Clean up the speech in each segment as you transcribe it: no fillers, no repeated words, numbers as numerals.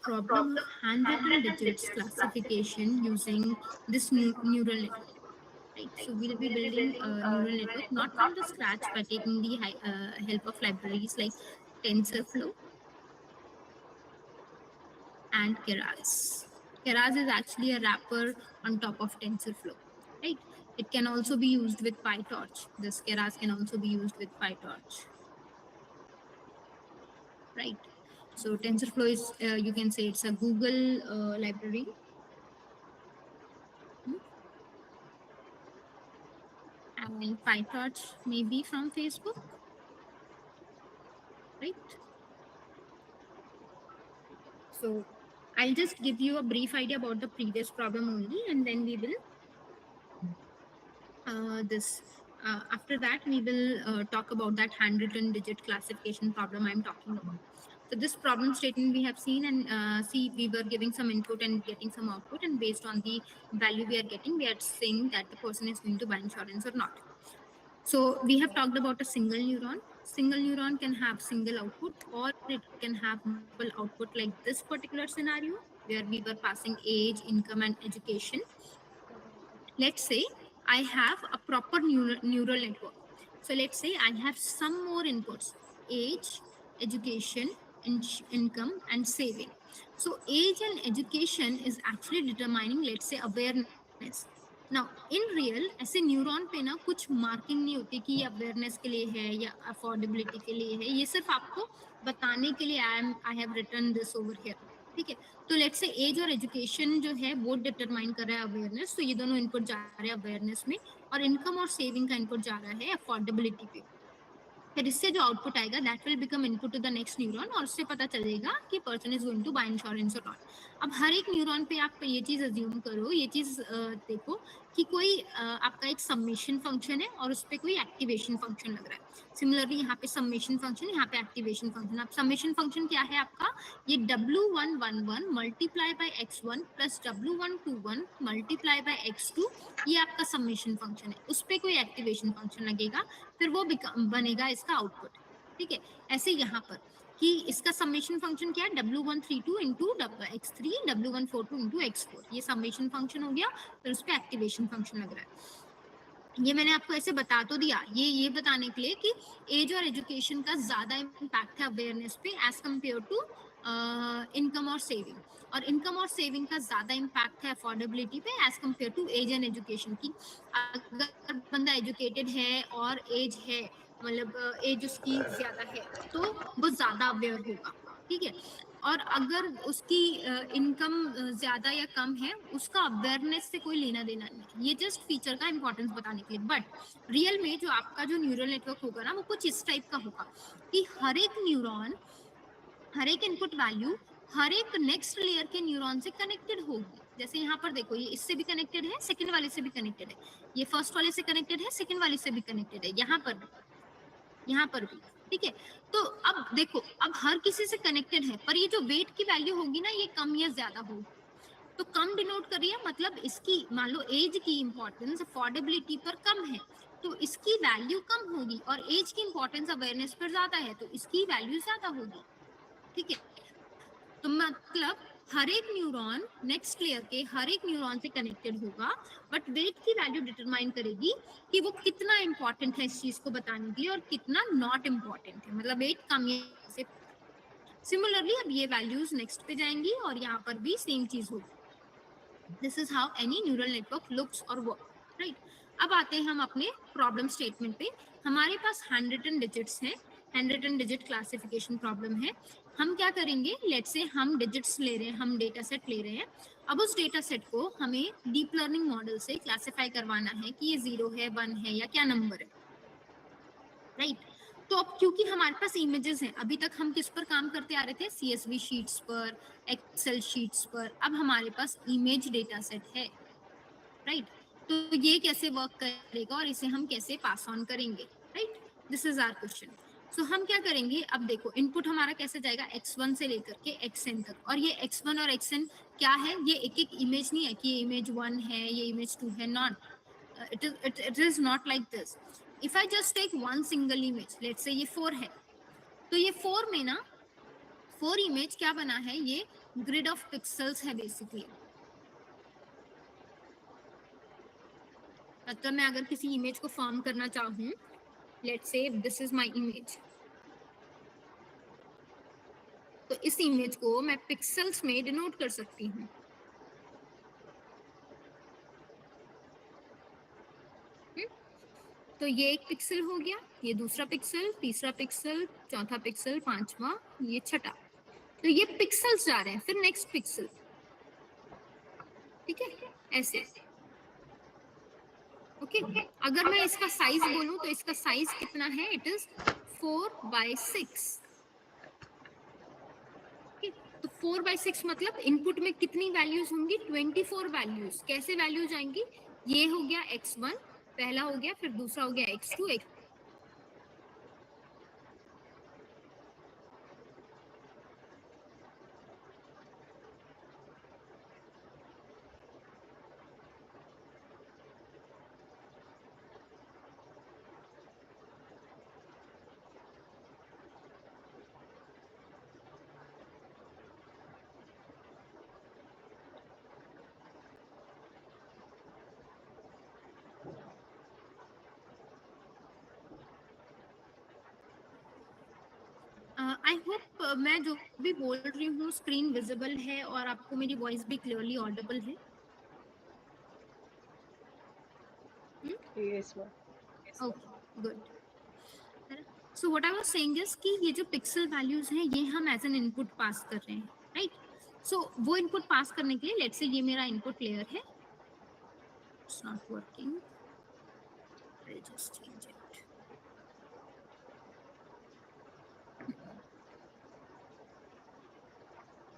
problem of handwritten digits classification using this neural network. Right, so we'll be building a neural network not from the scratch, but taking the help of libraries like TensorFlow and Keras. Keras is actually a wrapper on top of TensorFlow, right? It can also be used with PyTorch. This Keras can also be used with PyTorch, right? So TensorFlow is, you can say it's a Google library. And PyTorch maybe from Facebook, right? So I'll just give you a brief idea about the previous problem only, and then we will after that we will talk about that handwritten digit classification problem I'm talking about. So this problem statement we have seen, and see, we were giving some input and getting some output, and based on the value we are getting, we are saying that the person is going to buy insurance or not. So we have talked about a single neuron. Single neuron can have single output, or it can have multiple output, like this particular scenario where we were passing age, income, and education. Let's say I have a proper neural network. So let's say I have some more inputs: age, education, income, and saving. So age and education is actually determining, let's say, awareness. Now in real ऐसे neuron पे ना कुछ marking नहीं होती कि ये awareness के लिए है या अफोर्डेबिलिटी के लिए है, ये सिर्फ आपको बताने के लिए I have written this over here, ठीक है। तो लेट्स से एज और एजुकेशन जो है वो डिटरमाइन कर रहा है अवेयरनेस, तो ये दोनों इनपुट जा रहे हैं अवेयरनेस में, और इनकम और सेविंग का इनपुट जा रहा है अफोर्डेबिलिटी पे। फिर इससे जो आउटपुट आएगा that will become input to the next neuron, और उससे पता चलेगा कि person is going to buy insurance और नॉट। अब हर एक न्यूरॉन पे आप ये चीज अज्यूम करो, ये चीज देखो कि कोई आपका एक समेशन फंक्शन है और उस पर कोई एक्टिवेशन फंक्शन लग रहा है। सिमिलरली यहाँ पे समेशन फंक्शन, यहाँ पे एक्टिवेशन फंक्शन। अब समेशन फंक्शन क्या है आपका, ये W111 multiply by x1 plus W121 multiply by x2, ये आपका समेशन फंक्शन है। उस पर कोई एक्टिवेशन फंक्शन लगेगा, फिर वो बनेगा इसका आउटपुट, ठीक है। ऐसे यहाँ पर कि इसका समेशन फंक्शन क्या है, W132 into x3 W142 into x4, ये समेशन फंक्शन हो गया। फिर उस पर एक्टिवेशन फंक्शन लग रहा है। ये मैंने आपको ऐसे बता तो दिया, ये बताने के लिए कि एज और एजुकेशन का ज्यादा इम्पैक्ट है अवेयरनेस पे एज कम्पेयर टू इनकम और सेविंग, और इनकम और सेविंग का ज्यादा इम्पैक्ट है अफोर्डेबिलिटी पे as compared to age and education की। अगर बंदा एजुकेटेड है और एज है, मतलब एज उसकी ज्यादा है, तो वो ज्यादा अवेयर होगा, ठीक है। और अगर उसकी इनकम ज्यादा या कम है, उसका अवेयरनेस से कोई लेना देना नहीं है। ये जस्ट फीचर का इंपॉर्टेंस बताने के लिए। बट रियल में जो आपका जो न्यूरल नेटवर्क होगा ना, वो कुछ इस टाइप का होगा कि हर एक न्यूरॉन, हर एक इनपुट वैल्यू हर एक नेक्स्ट लेयर के न्यूरॉन से कनेक्टेड होगी। जैसे यहाँ पर देखो, ये इससे भी कनेक्टेड है, सेकंड वाले से भी कनेक्टेड है, ये फर्स्ट वाले से कनेक्टेड है, सेकंड वाले से भी कनेक्टेड है, यहाँ पर भी, ठीक है। तो अब देखो, अब हर किसी से कनेक्टेड है, पर ये जो वेट की वैल्यू होगी ना, ये कम या ज्यादा होगी। तो कम डिनोट कर रही है, मतलब इसकी मान लो एज की इंपॉर्टेंस अफोर्डेबिलिटी पर कम है, तो इसकी वैल्यू कम होगी, और एज की इंपॉर्टेंस अवेयरनेस पर ज्यादा है, तो इसकी वैल्यू ज्यादा होगी, ठीक है। तो मतलब हर एक न्यूरॉन नेक्स्ट लेयर के हर एक न्यूरॉन से कनेक्टेड होगा, बट वेट की वैल्यू डिटरमाइन करेगी कि वो कितना इंपॉर्टेंट है इस चीज को बताने के लिए और कितना नॉट इंपॉर्टेंट है, मतलब वेट कम या से। सिमिलरली अब ये वैल्यूज नेक्स्ट पे जाएंगी और यहाँ पर भी सेम चीज होगी। This is how any neural network looks और वर्क, राइट। अब आते हैं हम अपने प्रॉब्लम स्टेटमेंट पे। हमारे पास हैंडरिटन डिजिट्स हैं, हैंडरिटन डिजिट क्लासिफिकेशन प्रॉब्लम है। हम क्या करेंगे, लेट्स से हम डिजिट्स ले रहे हैं, हम डेटा सेट ले रहे हैं। अब उस डेटा सेट को हमें डीप लर्निंग मॉडल से क्लासिफाई करवाना है कि ये 0 है, 1 है या क्या नंबर है, राइट। तो अब क्योंकि हमारे पास इमेजेस हैं, अभी तक हम किस पर काम करते आ रहे थे, CSV शीट्स पर, एक्सेल शीट्स पर। अब हमारे पास इमेज डेटा सेट है, राइट। तो ये कैसे वर्क करेगा और इसे हम कैसे पास ऑन करेंगे, right. This is our question. So हम क्या करेंगे, अब देखो इनपुट हमारा कैसे जाएगा, x1 से लेकर के xn तक, और ये x1 और xn क्या है, ये एक एक इमेज नहीं है कि ये इमेज 1 है, ये इमेज 2 है, not, it is not like this. If I just take one single image, let's say ये 4 है, तो ये 4 में ना 4 इमेज क्या बना है, ये ग्रिड ऑफ पिक्सल्स है बेसिकली। मतलब मैं अगर किसी इमेज को फॉर्म करना चाहूँ, let's say this is my image, तो इस इमेज को मैं पिक्सल्स में डिनोट कर सकती हूँ। तो ये एक पिक्सल हो गया, ये दूसरा पिक्सल, तीसरा पिक्सल, चौथा पिक्सल, पांचवा, ये छठा। तो ये पिक्सल्स जा रहे हैं, फिर नेक्स्ट पिक्सल, ठीक है, ऐसे। ओके, अगर मैं इसका साइज बोलूं तो इसका साइज कितना है, इट इज 4/6। तो 4/6 मतलब इनपुट में कितनी वैल्यूज होंगी, 24 वैल्यूज। कैसे वैल्यूज आएंगी, ये हो गया x1 पहला हो गया, फिर दूसरा हो गया x2, आई होप मैं जो भी बोल रही हूँ स्क्रीन विजिबल है और आपको मेरी वॉइस भी क्लियरली ऑडिबल है। Yes, ma'am. Okay good. So what I was saying is कि ये जो पिक्सल वैल्यूज हैं ये हम एज एन इनपुट पास कर रहे हैं, राइट। सो वो इनपुट पास करने के लिए लेट्स से ये मेरा इनपुट लेयर है, it's not working, I just change it.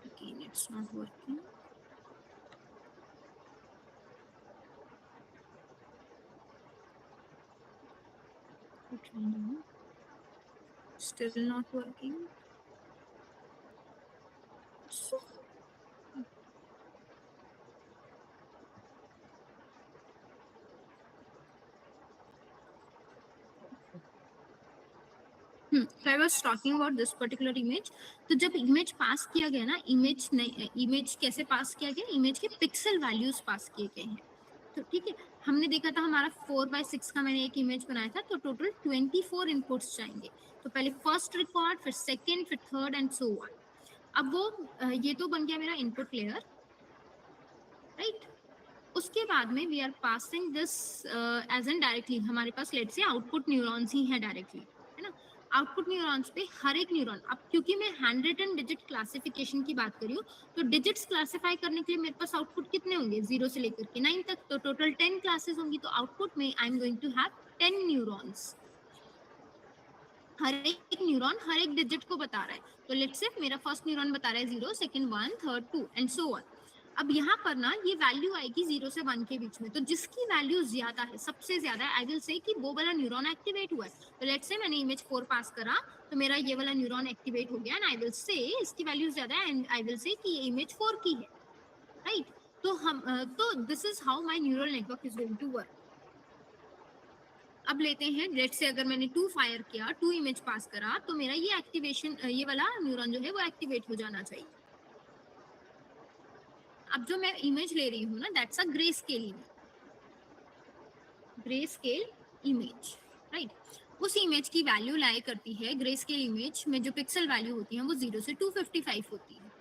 Again it's not working. Okay, now still not working. So, so I was talking about this particular image. तो जब image पास किया गया ना, इमेज कैसे पास किया गया, इमेज के पिक्सल वैल्यूज पास किए गए हैं। तो ठीक है, हमने देखा था हमारा 4/6 का मैंने एक इमेज बनाया था, तो टोटल 24 इनपुट्स जाएंगे। तो पहले फर्स्ट रिकॉर्ड, फिर सेकेंड, फिर थर्ड एंड सो ऑन। अब वो ये तो बन गया मेरा इनपुट लेयर, राइट। उसके बाद में we are passing this as an directly, हमारे पास लेट से आउटपुट न्यूरॉन्स ही है डायरेक्टली, है ना। आउटपुट न्यूरॉन्स पे हर एक न्यूरॉन, अब क्योंकि मैं हैंड रिटन डिजिट क्लासिफिकेशन की बात कर रही हूँ, तो डिजिट्स क्लासिफाई करने के लिए मेरे पास आउटपुट कितने होंगे, 0 से लेकर के 9 तक, तो टोटल 10 क्लासेस होंगी। तो आउटपुट में I am going to have 10 neurons. हर एक न्यूरॉन हर एक डिजिट को बता रहा है। तो लेट्स से मेरा फर्स्ट न्यूरॉन बता रहा है 0, second 1, third 2 and so on. अब यहाँ पर ना ये वैल्यू आएगी 0 से 1 के बीच में, तो जिसकी वैल्यू ज्यादा है, सबसे ज्यादा, आई विल से कि वो वाला न्यूरॉन एक्टिवेट हुआ है। तो लेट्स से मैंने इमेज 4 पास करा, तो मेरा ये वाला न्यूरॉन एक्टिवेट हो गया एंड आई विल से इसकी वैल्यू ज्यादा है एंड आई विल से कि ये इमेज 4 की है, राइट। तो this is how my neural network is going to work. अब लेते हैं, लेट से अगर मैंने 2 फायर किया, 2 इमेज पास करा, तो मेरा ये एक्टिवेशन, ये वाला न्यूरॉन जो है वो एक्टिवेट हो जाना चाहिए। अब जो मैं इमेज ले रही हूँ ना, that's a grey scale image, grey scale image, right. उस इमेज की वैल्यू लाई करती है, ग्रे स्केल इमेज में जो पिक्सल वैल्यू होती है वो 0 से 255 होती है।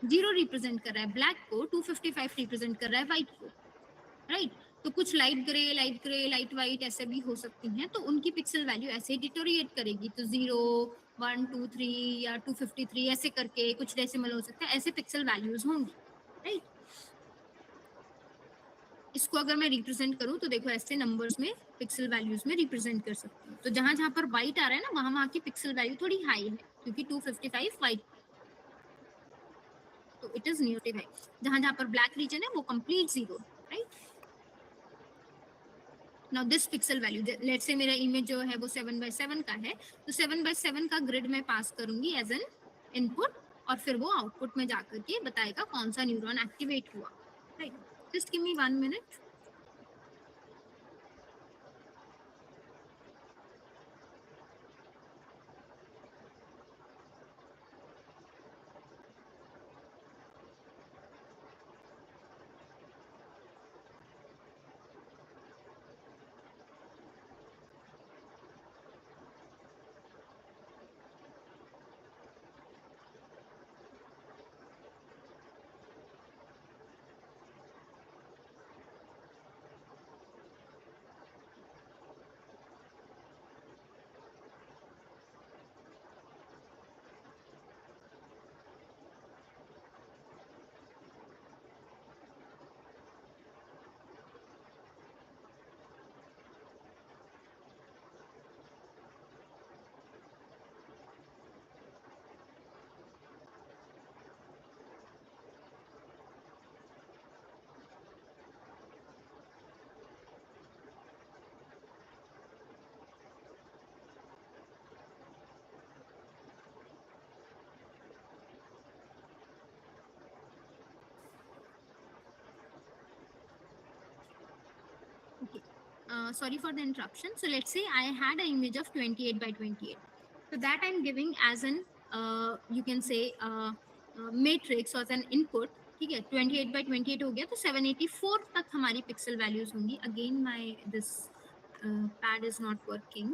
0 रिप्रेजेंट कर रहा है ब्लैक को, 255 रिप्रेजेंट कर रहा है व्हाइट को, राइट। तो कुछ लाइट ग्रे, लाइट व्हाइट ऐसे भी हो सकती हैं, तो उनकी पिक्सल वैल्यू ऐसे डिटोरिएट करेगी। तो 0, 1, 2, 3 या 253 ऐसे करके कुछ डेसिमल हो सकता है, ऐसे पिक्सल वैल्यूज होंगी, राइट। इसको अगर मैं रिप्रेजेंट करूं तो देखो ऐसे नंबर्स में पिक्सल वैल्यूज में रिप्रेजेंट कर सकती हूँ। तो जहां जहां पर व्हाइट आ रहा है ना, वहां वहां की पिक्सल वैल्यू थोड़ी हाई है, क्योंकि 255 व्हाइट, तो इट इज नेगेटिव है। जहां जहां पर ब्लैक रीजन है वो complete 0, right. Now this pixel value, let's say मेरा इमेज जो है वो 7/7 का है, तो 7/7 का ग्रिड में पास करूंगी एज एन इनपुट, और फिर वो आउटपुट में जाकर के बताएगा कौन सा न्यूरॉन एक्टिवेट हुआ, right. Just give me 1 minute. sorry for the interruption. So let's say I had an image of 28 by 28. So that I'm giving as an you can say matrix or as an input. ठीक है, 28 by 28 हो गया, तो 784 तक हमारी pixel values होंगी. Again my this pad is not working.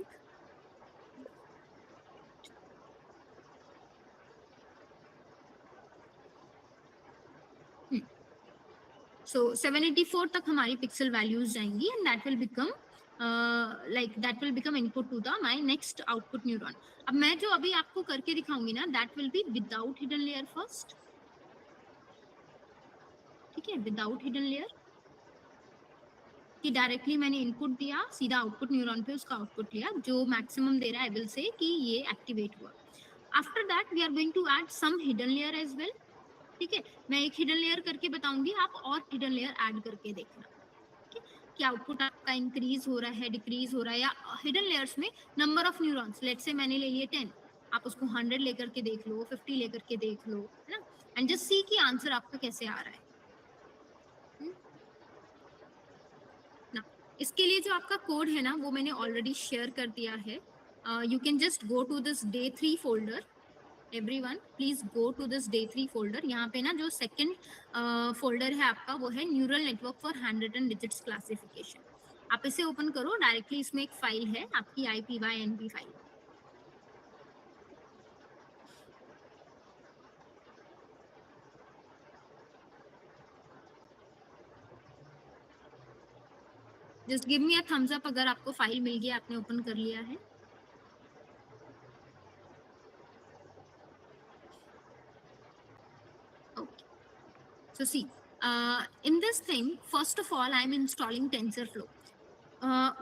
So 784 तक हमारी पिक्सल वैल्यूज जाएंगी and that will become that will become input to the my next output neuron. अब मैं जो अभी आपको करके दिखाऊंगी ना, that will be without hidden layer first. ठीक है, विदाउट हिडन लेयर, कि डायरेक्टली मैंने इनपुट दिया, सीधा आउटपुट न्यूरॉन पे उसका आउटपुट लिया, जो मैक्सिमम दे रहा है आई विल से कि ये एक्टिवेट हुआ. After that we are going to add some hidden layer as well. ठीक है, मैं एक हिडन लेयर करके बताऊंगी, आप और हिडन लेयर ऐड करके देखना. ठीक है, कि आउटपुट आपका इंक्रीज हो रहा है, डिक्रीज हो रहा है, या हिडन लेयर्स में number of neurons, let's say मैंने ले लिए 10, आप उसको 100 लेकर के देख लो, 50 लेकर के देख लो, है ना, एंड जस्ट सी कि आंसर आपका कैसे आ रहा है. ना, इसके लिए जो आपका कोड है ना, वो मैंने ऑलरेडी शेयर कर दिया है. You can just go to this day 3 folder. Everyone please go to this day 3 folder. यहाँ पे ना जो सेकंड फोल्डर है आपका, वो है neural network for handwritten digits classification. आप इसे ओपन करो डायरेक्टली. इसमें एक फाइल है आपकी IPYNB file. Just give me a thumbs up अगर आपको फाइल मिल गया, आपने ओपन कर लिया है. Okay. So see, in this thing, first of all, I'm installing TensorFlow.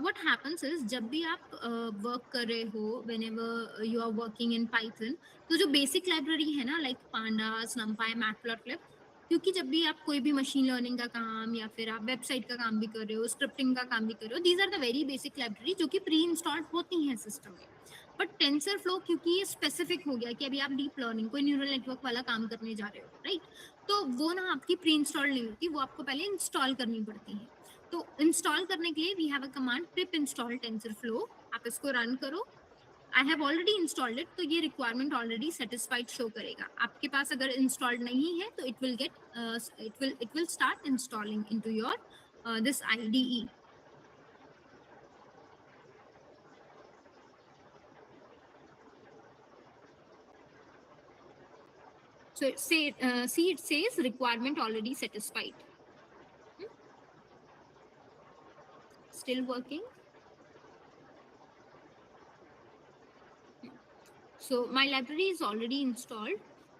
What happens is, जब भी आप वर्क कर रहे हो, whenever you are working in Python, तो जो बेसिक लाइब्रेरी है ना, लाइक pandas, numpy, matplotlib, क्योंकि जब भी आप कोई भी मशीन लर्निंग का काम या फिर आप वेबसाइट का काम भी कर रहे हो, स्क्रिप्टिंग का काम भी कर रहे हो, these are the very basic library जो कि प्री इंस्टॉल्ड होती हैं सिस्टम में. बट टेंसर फ्लो क्योंकि ये स्पेसिफिक हो गया कि अभी आप डीप लर्निंग, कोई न्यूरल नेटवर्क वाला काम करने जा रहे हो, राइट, तो वो ना आपकी प्री इंस्टॉल्ड नहीं होती, वो आपको पहले इंस्टॉल करनी पड़ती है. तो इंस्टॉल करने के लिए we have a command pip install TensorFlow. आप इसको रन करो. I have already installed it, तो ये रिक्वायरमेंट ऑलरेडी सेटिस्फाइड शो करेगा. आपके पास अगर इंस्टॉल्ड नहीं है तो it will start installing into your this IDE. So see, it says requirement already satisfied. Still working. So my library is already installed.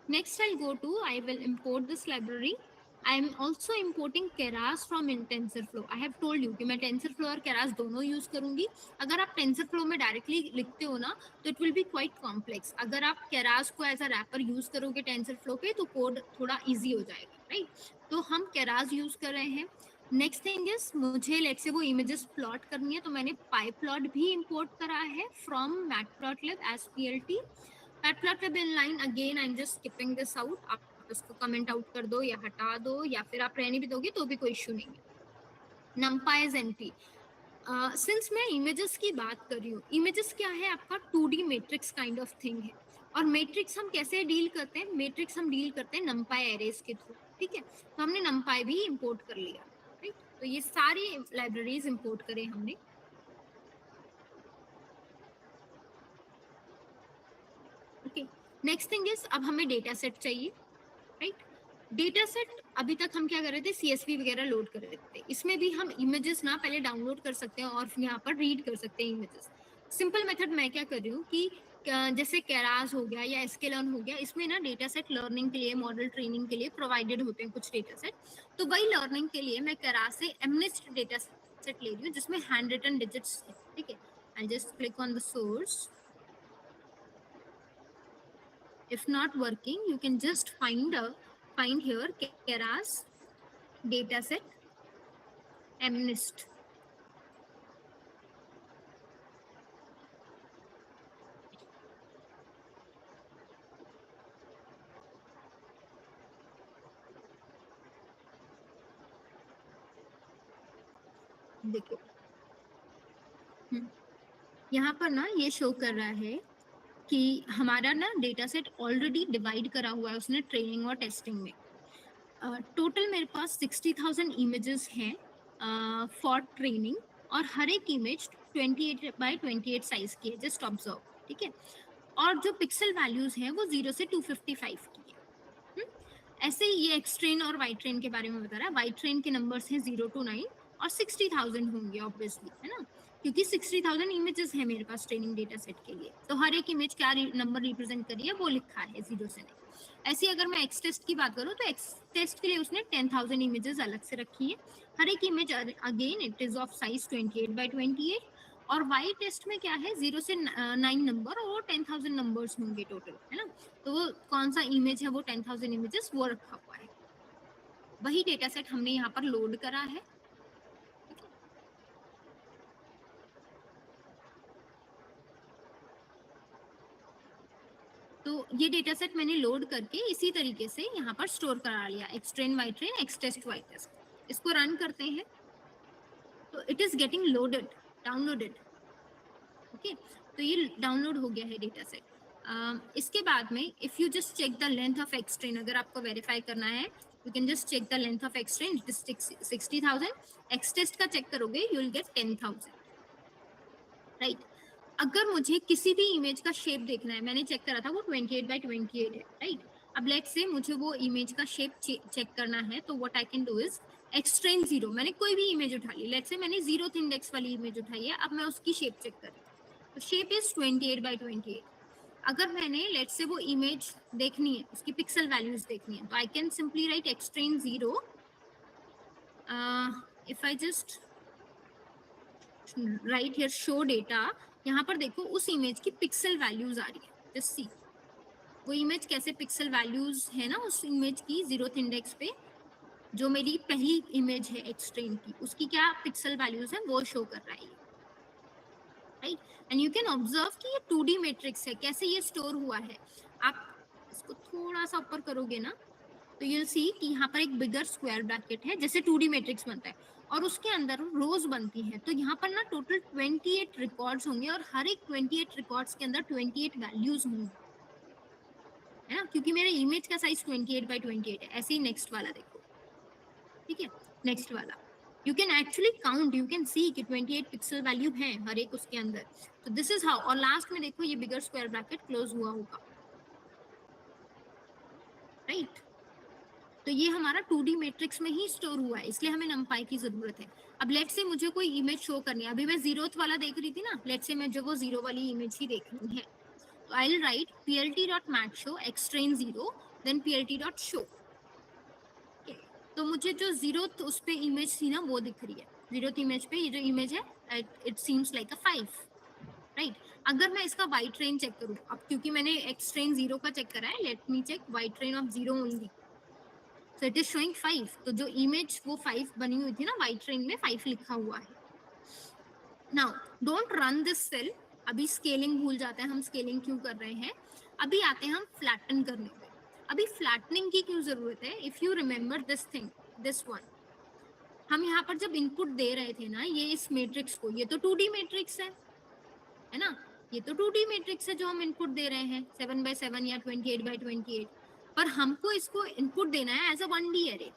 Next I'll go to, I will import this library. I am also importing Keras from TensorFlow. I have told you कि मैं TensorFlow और Keras दोनों use करूंगी. अगर आप TensorFlow में directly लिखते हो ना, तो it will be quite complex. अगर आप Keras को एज अ रैपर यूज करोगे TensorFlow पे, तो कोड थोड़ा इजी हो जाएगा, राइट. तो हम Keras यूज कर रहे हैं. नेक्स्ट थिंग इज, मुझे लेट्स से वो इमेजेस प्लॉट करनी है, तो मैंने PyPlot भी इंपोर्ट करा है from matplotlib as PLT. Matplotlib inline, again I am just skipping this out. आप इसको कमेंट आउट कर दो या हटा दो, या फिर आप रहने भी दोगे तो भी कोई इश्यू नहीं है. numpy is NP. सिंस मैं इमेजेस की बात कर रही हूँ, इमेजेस क्या है, आपका 2D matrix kind of thing है. और मैट्रिक्स हम कैसे डील करते हैं, मैट्रिक्स हम डील करते हैं numpy एरेज के थ्रू. ठीक है, तो हमने numpy भी इंपोर्ट कर लिया, राइट. तो ये सारी लाइब्रेरीज इंपोर्ट करें हमने. ओके, नेक्स्ट थिंग इज, अब हमें डेटा सेट चाहिए, राइट. डेटा सेट अभी तक हम क्या कर रहे थे, CSV वगैरह लोड कर रहे थे. इसमें भी हम इमेजेस ना पहले डाउनलोड कर सकते हैं और यहाँ पर रीड कर सकते हैं इमेजेस. सिंपल मेथड मैं क्या कर रही हूँ कि जैसे Keras हो गया या sklearn हो गया, इसमें ना डेटा सेट लर्निंग के लिए, मॉडल ट्रेनिंग के लिए प्रोवाइडेड होते हैं कुछ डेटा सेट. तो वही लर्निंग के लिए मैं Keras से MNIST डेटा सेट ले रही हूँ, जिसमें हैंड रिटन डिजिट्स है. ठीक है, I just click on the source. If not working, you can just find here Keras dataset MNIST. देखो, यहाँ पर ना ये शो कर रहा है कि हमारा ना डेटा सेट ऑलरेडी डिवाइड करा हुआ है उसने ट्रेनिंग और टेस्टिंग में। टोटल मेरे पास 60,000 इमेजेस हैं फॉर ट्रेनिंग, और हर एक इमेज 28 बाय 28 साइज की है, जस्ट ऑब्जर्व, ठीक है। और जो पिक्सल वैल्यूज हैं वो 0 से 255 की है। ऐसे ही ये एक्स ट्रेन और वाई ट्रेन के बारे में बता रहा है। वाई ट्रेन के नंबर्स हैं 0 to 9 और 60,000 होंगे ऑब्वियसली, है ना, क्योंकि 60,000 इमेजेस है मेरे पास ट्रेनिंग डेटा सेट के लिए, तो हर एक इमेज क्या नंबर रिप्रेजेंट करी है वो लिखा है 0 से 9। ऐसे अगर मैं एक्स टेस्ट की बात करूं तो एक्स टेस्ट के लिए उसने 10,000 इमेजेस अलग से रखी है। हर एक image again it is of size 28 by 28। और वाई टेस्ट में क्या है, 0 से 9 नंबर और 10,000 नंबर्स होंगे टोटल, है ना। तो वो कौन सा इमेज है, वो 10,000 इमेजेस वो रखा हुआ है। वही डेटा सेट हमने यहाँ पर लोड करा है। तो ये डेटा सेट मैंने लोड करके इसी तरीके से यहाँ पर स्टोर करा लिया, X train Y train X test Y test. इसको रन करते हैं तो it is getting loaded, downloaded. Okay, तो ये डाउनलोड हो गया है डेटा सेट। इसके बाद में if you just check the length of X train, अगर आपको वेरीफाई करना है you can just check the length of X train, it is 60,000। X test का चेक करोगे यू विल गेट 10,000, राइट। अगर मुझे किसी भी इमेज का शेप देखना है, मैंने चेक करा था वो 28 बाय 28 है, राइट। अब लेट्स से मुझे वो इमेज का शेप चेक करना है, तो what I can do is x train 0, मैंने कोई भी इमेज उठा ली, लेट्स से मैंने 0th इंडेक्स वाली इमेज उठाई है, अब मैं उसकी शेप चेक कर रही हूँ, तो शेप इज 28 बाय 28। अगर मैंने लेट्स से वो इमेज देखनी है, उसकी पिक्सल वैल्यूज देखनी है, तो I can simply write x train 0। If I just right here show data, यहाँ पर देखो उस इमेज की पिक्सल वैल्यूज आ रही है, जस्ट सी वो इमेज कैसे पिक्सल वैल्यूज है ना उस इमेज की 0th इंडेक्स पे, जो मेरी पहली इमेज है एक्स ट्रेन की, उसकी क्या पिक्सल वैल्यूज है वो शो कर रहा है, right. And you can observe कि ये 2D मैट्रिक्स है, कैसे ये स्टोर हुआ है। आप इसको थोड़ा सा ऊपर करोगे ना तो यूल सी कि यहाँ पर एक बिगर स्क्वायर ब्रैकेट है, जैसे 2D मैट्रिक्स बनता है, और उसके अंदर रोज बनती है। तो यहाँ पर ना टोटल 28 रिकॉर्ड्स होंगे, और हर एक 28 रिकॉर्ड्स के अंदर 28 वैल्यूज होंगी, है ना, क्योंकि मेरे इमेज का साइज 28 बाय 28 है। ऐसे ही नेक्स्ट वाला देखो, ठीक है, नेक्स्ट वाला you can actually count, you can see कि 28 पिक्सल वैल्यू है हर एक उसके अंदर। तो दिस इज हाउ, और लास्ट में देखो ये बिगर स्क्वायर ब्रैकेट क्लोज हुआ होगा, राइट। तो ये हमारा 2D मैट्रिक्स में ही स्टोर हुआ है, इसलिए हमें नंपाई की जरूरत है। अब लेट से मुझे कोई इमेज शो करनी है, अभी मैं 0th वाला देख रही थी ना, लेट से मैं जो वो 0 वाली इमेज ही देखनी है, तो I will write plt.matchshow xtrain 0 then plt.show। तो मुझे जो 0th उस पे इमेज थी ना वो दिख रही है, 0th इमेज पे ये जो इमेज है it seems like a 5, right. अगर मैं इसका वाई ट्रेन चेक करूँ, अब क्योंकि मैंने एक्स ट्रेन 0 का चेक करा है, let me check Y train of 0 only, so it is showing 5। तो जो इमेज वो 5 बनी हुई थी ना वाइट ट्रेन में, 5 लिखा हुआ है। Now don't run this cell, अभी स्केलिंग भूल जाते हैं हम, स्केलिंग क्यों कर रहे हैं। अभी आते हैं हम फ्लैटन करने पे। अभी फ्लैटनिंग की क्यों जरूरत है, if you remember this thing, this one, हम यहाँ पर जब इनपुट दे रहे थे ना ये इस मैट्रिक्स को, ये तो 2D मैट्रिक्स है ना, ये तो 2D मैट्रिक्स है जो हम इनपुट दे रहे हैं 7 by 7 या 28 by 28, पर हमको इसको इनपुट देना है as a 1D array,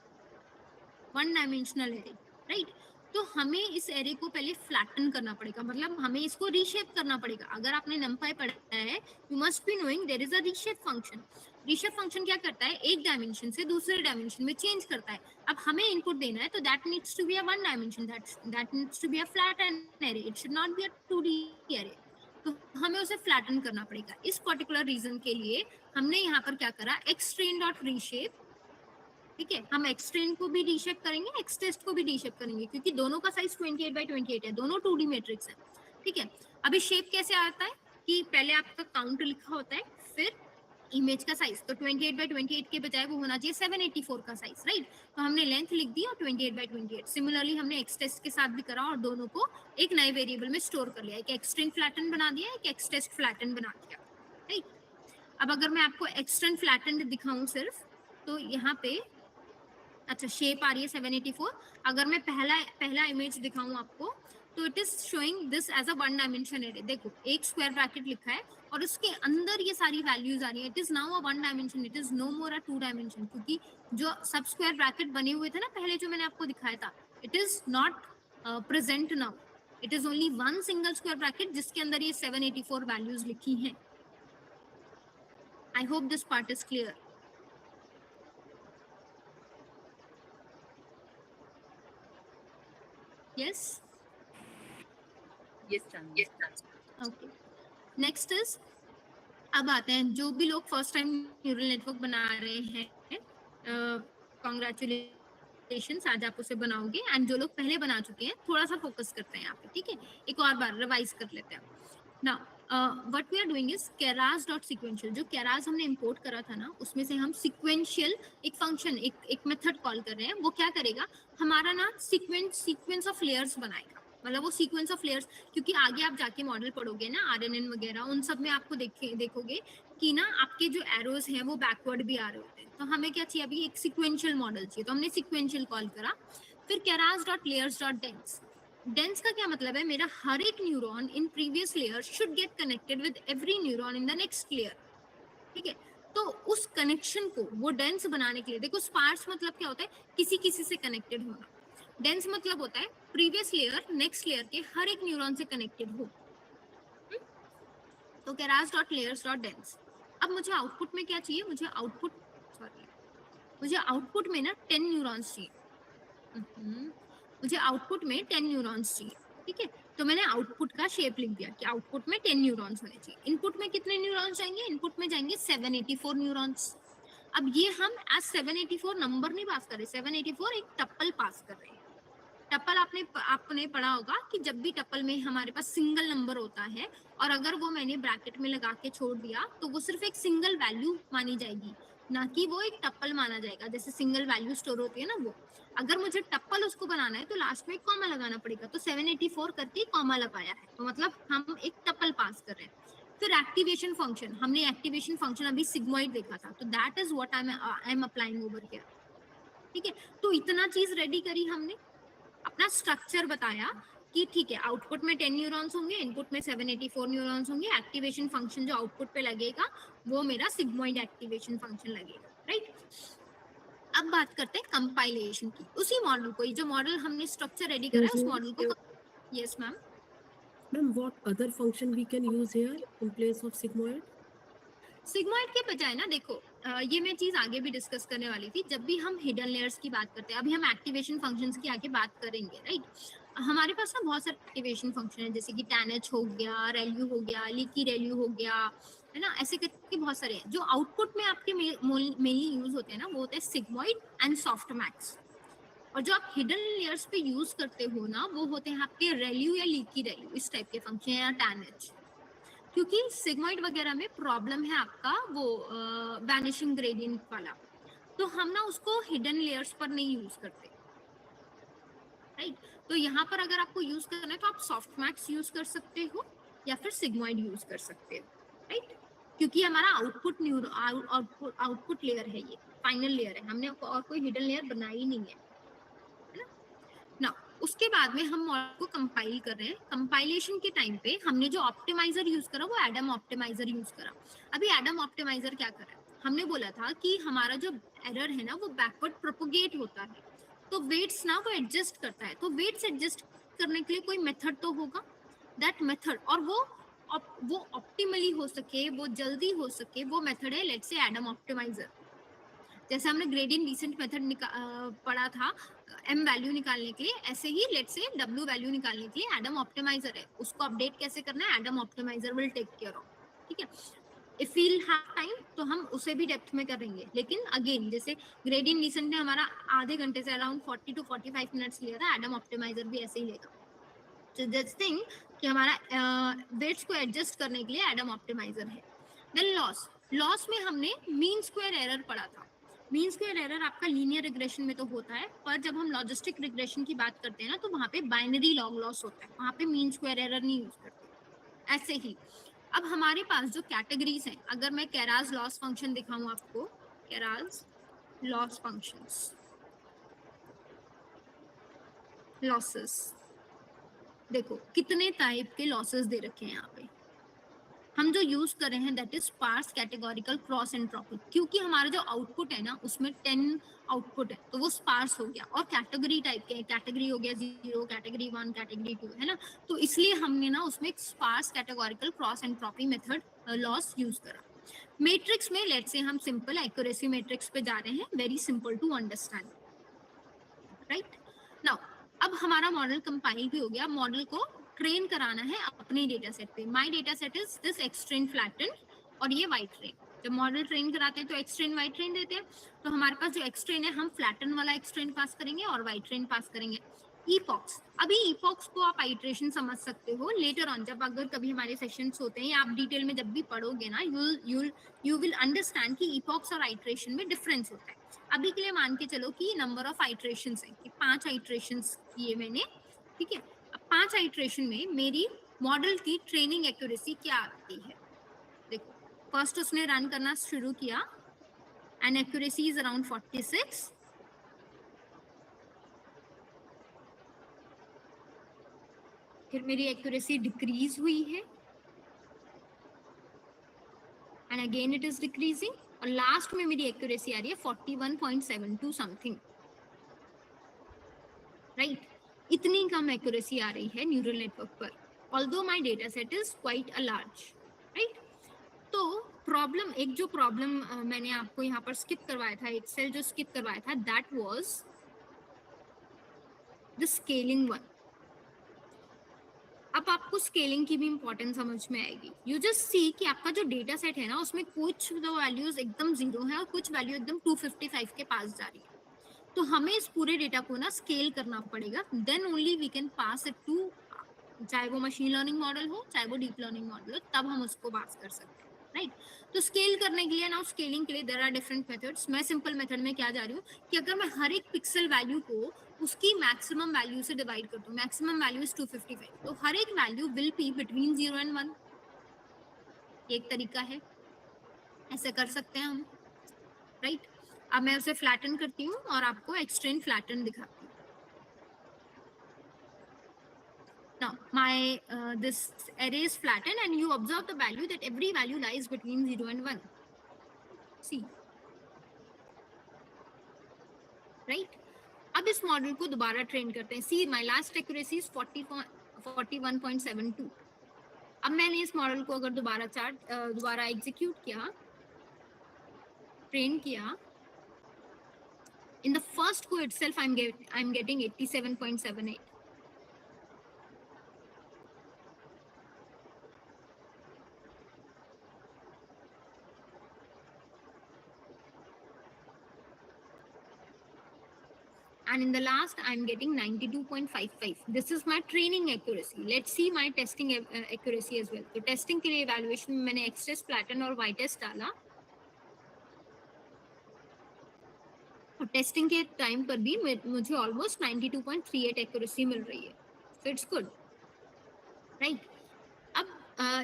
1 dimensional array, right. तो हमें इस एरे को पहले फ्लैटन करना पड़ेगा, मतलब हमें इसको रीशेप करना पड़ेगा। अगर आपने नंपाई पढ़ा है you must be knowing there is a reshape function. Reshape function क्या करता है, एक डायमेंशन से दूसरे डायमेंशन में चेंज करता है। अब हमें इनपुट देना है तो that needs to be a 1 dimension, that needs to be a flatten array, it should not be a 2D array. तो हमें उसे फ्लैटन करना पड़ेगा। इस पर्टिकुलर रीजन के लिए हमने यहाँ पर क्या करा, xtrain डॉट रीशेप, ठीक है। हम एक्स ट्रेन को भी रीशेप करेंगे, एक्स टेस्ट को भी रीशेप करेंगे, क्योंकि दोनों का साइज 28 बाय 28 है, दोनों 2D मैट्रिक्स है, ठीक है। अभी शेप कैसे आता है कि पहले आपका काउंट लिखा होता है, फिर इमेज का साइज, तो 28 बाय 28 के बजाय वो होना चाहिए 784 का साइज, राइट। तो हमने लेंथ लिख दी और 28 बाय 28। सिमिलरली हमने एक्स टेस्ट के साथ भी करा और दोनों को एक नए वेरिएबल में स्टोर कर लिया, एक एक्स ट्रेन फ्लैटन बना दिया, एक एक्स टेस्ट फ्लैटन बना दिया, राइट। अब अगर मैं आपको एक्स ट्रेन फ्लैटन दिखाऊं सिर्फ, तो यहाँ पे अच्छा शेप आ रही है 784। अगर मैं पहला इमेज दिखाऊं आपको, तो it is showing this as a one dimension array. देखो एक स्क्वायर ब्रैकेट लिखा है और उसके अंदर ये सारी वैल्यूज आ रही है। It is now a one dimension, it is no more a two dimension, क्योंकि जो सब स्क्वायर ब्रैकेट बने हुए थे ना पहले जो मैंने आपको दिखाया था, it is not present now, it is only one single square bracket जिसके अंदर ये 784 वैल्यूज लिखी हैं। I hope this part is clear. yes okay, next is, अब आते हैं जो भी लोग फर्स्ट टाइम न्यूरल नेटवर्क बना रहे हैं, कॉन्ग्रेचुलेशंस, आज आप उसे बनाओगे। एंड जो लोग पहले बना चुके हैं थोड़ा सा फोकस करते हैं यहाँ पे, ठीक है, एक और बार रिवाइज कर लेते हैं। Now what we are doing is keras.sequential, जो keras हमने इंपोर्ट करा था ना उसमें से हम सीक्वेंशियल एक फंक्शन, एक मेथड कॉल कर रहे हैं। वो क्या करेगा, हमारा ना सीक्वेंस ऑफ लेयर्स बनाएगा। मतलब वो सीक्वेंस ऑफ लेयर्स, क्योंकि आगे आप जाके मॉडल पढ़ोगे ना आरएनएन वगैरह, उन सब में आपको देखोगे कि ना आपके जो एरोज हैं वो बैकवर्ड भी आ रहे होते हैं। तो हमें क्या चाहिए, अभी एक सीक्वेंशियल मॉडल चाहिए, तो हमने सीक्वेंशियल कॉल करा। फिर keras.layers.dense, डेंस का क्या मतलब है, मेरा हर एक neuron in previous layer should get connected with every neuron in the next layer, ठीक है। तो उस कनेक्शन को वो डेंस बनाने के लिए, देखो स्पार्स मतलब क्या होता है, किसी किसी से कनेक्टेड होना, डेंस मतलब होता है प्रीवियस लेयर नेक्स्ट लेयर के हर एक न्यूरॉन से कनेक्टेड हो। तो keras.layers.dense। अब मुझे आउटपुट में क्या चाहिए, मुझे आउटपुट में ना 10 न्यूरॉन्स चाहिए। मुझे आउटपुट में 10 न्यूरॉन्स चाहिए, ठीक है। तो मैंने आउटपुट का शेप लिख दिया कि आउटपुट में 10 न्यूरॉन्स होने चाहिए। इनपुट में कितने न्यूरॉन्स जाएंगे, इनपुट में जाएंगे 784 न्यूरॉन्स। अब ये हम एज 784 नंबर नहीं पास कर रहे, 784 एक टप्पल पास कर रहे हैं। टप्पल आपने पढ़ा होगा कि जब भी टप्पल में हमारे पास सिंगल नंबर होता है और अगर वो मैंने ब्रैकेट में लगा के छोड़ दिया तो वो सिर्फ एक सिंगल वैल्यू मानी जाएगी, ना कि वो एक टप्पल माना जाएगा। जैसे सिंगल वैल्यू स्टोर होती है ना, वो अगर मुझे टप्पल उसको बनाना है तो लास्ट में एक कॉमा लगाना पड़ेगा। तो 784 करके कॉमा लगाया है, तो मतलब हम एक टप्पल पास कर रहे हैं। फिर एक्टिवेशन फंक्शन, हमने एक्टिवेशन फंक्शन अभी सिग्मॉइड देखा था, तो that is what I am applying over here, ठीक है। तो इतना चीज रेडी करी हमने, अपना स्ट्रक्चर बताया कि ठीक है आउटपुट में 10 न्यूरॉन्स होंगे, इनपुट में 784 न्यूरॉन्स होंगे, एक्टिवेशन फंक्शन जो आउटपुट पे लगेगा वो मेरा सिग्मॉइड एक्टिवेशन फंक्शन लगेगा, राइट। अब बात करते हैं कंपाइलेशन की, उसी मॉडल को, जो मॉडल हमने स्ट्रक्चर रेडी करा है उस मॉडल को। Yes ma'am. Ma'am, what other function we can use here in place of sigmoid? Sigmoid के बजाय ना देखो, ये मैं चीज आगे भी डिस्कस करने वाली थी, जब भी हम हिडन लेयर्स की बात करते हैं, अभी हम एक्टिवेशन फंक्शंस की आगे बात करेंगे, राइट। हमारे पास ना बहुत सारे एक्टिवेशन फंक्शन है, जैसे कि tanh हो गया, रेल्यू हो गया, लीकी रेल्यू हो गया, है ना, ऐसे करके बहुत सारे हैं। जो आउटपुट में आपके मेनली यूज होते हैं ना, वो होते हैं सिग्मॉइड एंड सॉफ्टमैक्स। और जो आप हिडन लेयर्स पे यूज करते हो ना, वो होते हैं आपके रेल्यू या लीकी रेल्यू, इस टाइप के फंक्शन, या tanh। क्योंकि सिग्मॉइड वगैरह में प्रॉब्लम है आपका वो वैनिशिंग ग्रेडियंट वाला, तो हम ना उसको हिडन लेयर्स पर नहीं यूज करते, राइट। तो यहाँ पर अगर आपको यूज करना है तो आप सॉफ्टमैक्स यूज कर सकते हो या फिर सिग्मॉइड यूज कर सकते हो, राइट। क्योंकि हमारा आउटपुट लेयर है, ये फाइनल लेयर है, हमने और कोई हिडन लेयर बनाई नहीं है ना। ना उसके बाद में हम मॉडल को कंपाइल कर रहे हैं। कंपाइलेशन के टाइम पे हमने जो ऑप्टिमाइजर यूज करा वो एडम ऑप्टिमाइजर यूज करा। अभी एडम ऑप्टिमाइजर क्या कर रहा है, हमने बोला था कि हमारा जो एरर है ना वो बैकवर्ड प्रोपोगेट होता है, तो वेट्स ना वो एडजस्ट करता है। तो वेट्स एडजस्ट करने के लिए कोई मेथड तो होगा, दैट मेथड, और वो ऑप्टिमली हो सके, वो जल्दी हो सके, वो मेथड है लेट्स से एडम ऑप्टिमाइजर। जैसे हमने ग्रेडियंट डिसेंट मेथड पढ़ा था एम वैल्यू निकालने के लिए, ऐसे ही लेट्स से डब्ल्यू वैल्यू निकालने के लिए एडम ऑप्टिमाइजर है, उसको अपडेट कैसे करना है Adam optimizer will take care of, ठीक है। इफ वील हैव टाइम तो हम उसे भी डेप्थ में करेंगे, लेकिन अगेन जैसे ग्रेडियंट डिसेंट ने हमारा आधे घंटे से अराउंड 40 to 45 मिनट्स लिया था, एडम ऑप्टिमाइजर भी ऐसे ही लेगा। तो जस्ट थिंग कि हमारा वेट्स को एडजस्ट करने के लिए एडम ऑप्टिमाइजर है। देन लॉस में हमने मीन स्क्वायर एरर पढ़ा था। मीन स्क्वायर एरर आपका लीनियर रिग्रेशन में तो होता है, पर जब हम लॉजिस्टिक रिग्रेशन की बात करते हैं ना तो वहां पे बाइनरी लॉग लॉस होता है, वहां पे मीन स्क्वायर एरर नहीं यूज करते। ऐसे ही अब हमारे पास जो कैटेगरीज हैं, अगर मैं केरास लॉस फंक्शन दिखाऊं आपको, केरास लॉस फंक्शंस, लॉसेस, देखो कितने टाइप के लॉसेस दे रखे हैं यहाँ पे, हम जो यूज कर रहे हैं that is sparse categorical cross entropy, क्योंकि हमारा जो आउटपुट है ना उसमें 10 आउटपुट है तो वो स्पार्स हो गया, और कैटेगरी टाइप के, कैटेगरी हो गया 0, कैटेगरी 1, कैटेगरी 2, है ना, तो इसलिए हमने ना उसमें एक sparse categorical cross entropy method loss use करा। मैट्रिक्स में लेट्स से हम सिंपल एक्यूरेसी मैट्रिक्स पे जा रहे हैं, very simple to understand, right. Now अब हमारा मॉडल कंपाइल भी हो गया, मॉडल को ट्रेन कराना है अपने डेटा सेट पे। My data set is this एक्सट्रेन flatten और ये वाइट ट्रेन। जब मॉडल ट्रेन कराते हैं तो एक्सट्रेन वाइट ट्रेन देते हैं, तो हमारे पास जो एक्सट्रेन है हम फ्लैटन वाला एक्सट्रेन पास करेंगे और वाइट ट्रेन पास करेंगे। ईपॉक्स, अभी ईपॉक्स को आप आइट्रेशन समझ सकते हो लेटर ऑन, जब अगर कभी हमारे सेशंस होते हैं या आप डिटेल में जब भी पढ़ोगे ना, यू विल अंडरस्टैंड कि ईपॉक्स और आइट्रेशन में डिफरेंस होता है। अभी के लिए मान के चलो कि नंबर ऑफ आइट्रेशंस है कि 5 आइट्रेशंस किए मैंने, ठीक है। अब 5 आइट्रेशन में मेरी मॉडल की ट्रेनिंग एक्यूरेसी क्या आती है, देखो फर्स्ट उसने रन करना शुरू किया एंड एक्यूरेसी इज अराउंड 46, फिर मेरी एक्यूरेसी डिक्रीज हुई है and again it is decreasing, और लास्ट में मेरी एक्यूरेसी आ रही है 41.72 समथिंग, राइट। इतनी कम एक्यूरेसी आ रही है न्यूरल नेटवर्क पर, although my data set is quite a large, right. तो प्रॉब्लम, एक जो प्रॉब्लम मैंने आपको यहाँ पर स्किप करवाया था, एक सेल जो स्किप करवाया था, that was the scaling one. अब आपको स्केलिंग की भी इंपॉर्टेंस समझ में आएगी। यू जस्ट सी कि आपका जो डेटा सेट है ना उसमें कुछ जो वैल्यूज एकदम 0 है और कुछ वैल्यू एकदम 255 के पास जा रही है, तो हमें इस पूरे डेटा को ना स्केल करना पड़ेगा, then only we can pass it to, चाहे वो मशीन लर्निंग मॉडल हो चाहे वो डीप लर्निंग मॉडल हो, तब हम उसको पास कर सकते हैं, राइट। तो स्केल करने के लिए ना, स्केलिंग के लिए देयर आर डिफरेंट मेथड्स। मैं सिंपल मेथड में क्या जा रही हूँ कि अगर मैं हर एक पिक्सल वैल्यू को उसकी मैक्सिमम वैल्यू से डिवाइड कर दूं, मैक्सिमम वैल्यू इज 255, तो हर एक value will be between 0 and 1, एक तरीका है, ऐसे कर सकते हैं हम, राइट। अब मैं उसे फ्लैटन करती हूँ और आपको एक्सट्रेन फ्लैटन दिखाती हूँ। Now, my this array is flattened, and you observe the value that every value lies between 0 and 1. See, right? अब इस मॉडल को दोबारा ट्रेन करते हैं। See, my last accuracy is 41.72. अब मैंने इस मॉडल को अगर दोबारा एग्जीक्यूट किया, ट्रेन किया, in the first go itself I'm getting 87.78. And in the last I'm getting 92.55. This is my training accuracy. Let's see my testing accuracy as well. तो testing के लिए इवैल्यूएशन में मैंने एक्सटेस्ट, फ्लैटन और वाई टेस्ट डाला, और testing के time पर भी मुझे ऑलमोस्ट 92.38 एक्यूरेसी मिल रही है, सो इट्स गुड, राइट। अब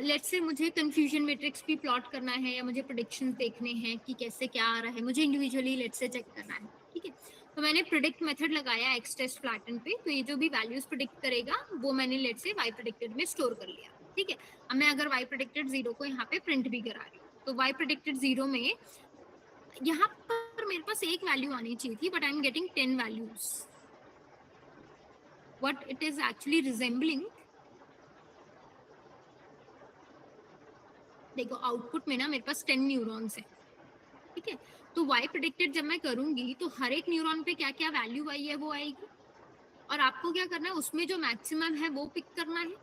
लेट्स से मुझे कंफ्यूजन मैट्रिक्स भी प्लॉट करना है या मुझे प्रेडिक्शंस देखने हैं कि कैसे क्या आ रहा है, मुझे इंडिविजुअली लेट्स से चेक करना है, ठीक है। तो मैंने प्रिडिक्ट मेथड लगाया एक्स टेस्ट फ्लैटन पे, तो ये जो भी वैल्यूज प्रिडिक्ट करेगा वो मैंने लेट्स से वाई प्रेडिक्टेड में स्टोर कर लिया, ठीक है। अब मैं अगर वाई प्रेडिक्टेड 0 को यहाँ पे प्रिंट भी करा रही हूँ, तो वाई प्रेडिक्टेड 0 में यहाँ पर मेरे पास एक वैल्यू आनी चाहिए थी, but I am getting 10 values. What it is actually resembling, देखो आउटपुट में ना मेरे पास 10 न्यूरॉन्स है, ठीक है। तो वाई प्रेडिक्टेड जब मैं करूंगी तो हर एक न्यूरॉन पे क्या क्या वैल्यू आई है वो आएगी, और आपको क्या करना है उसमें जो मैक्सिमम है वो पिक करना है,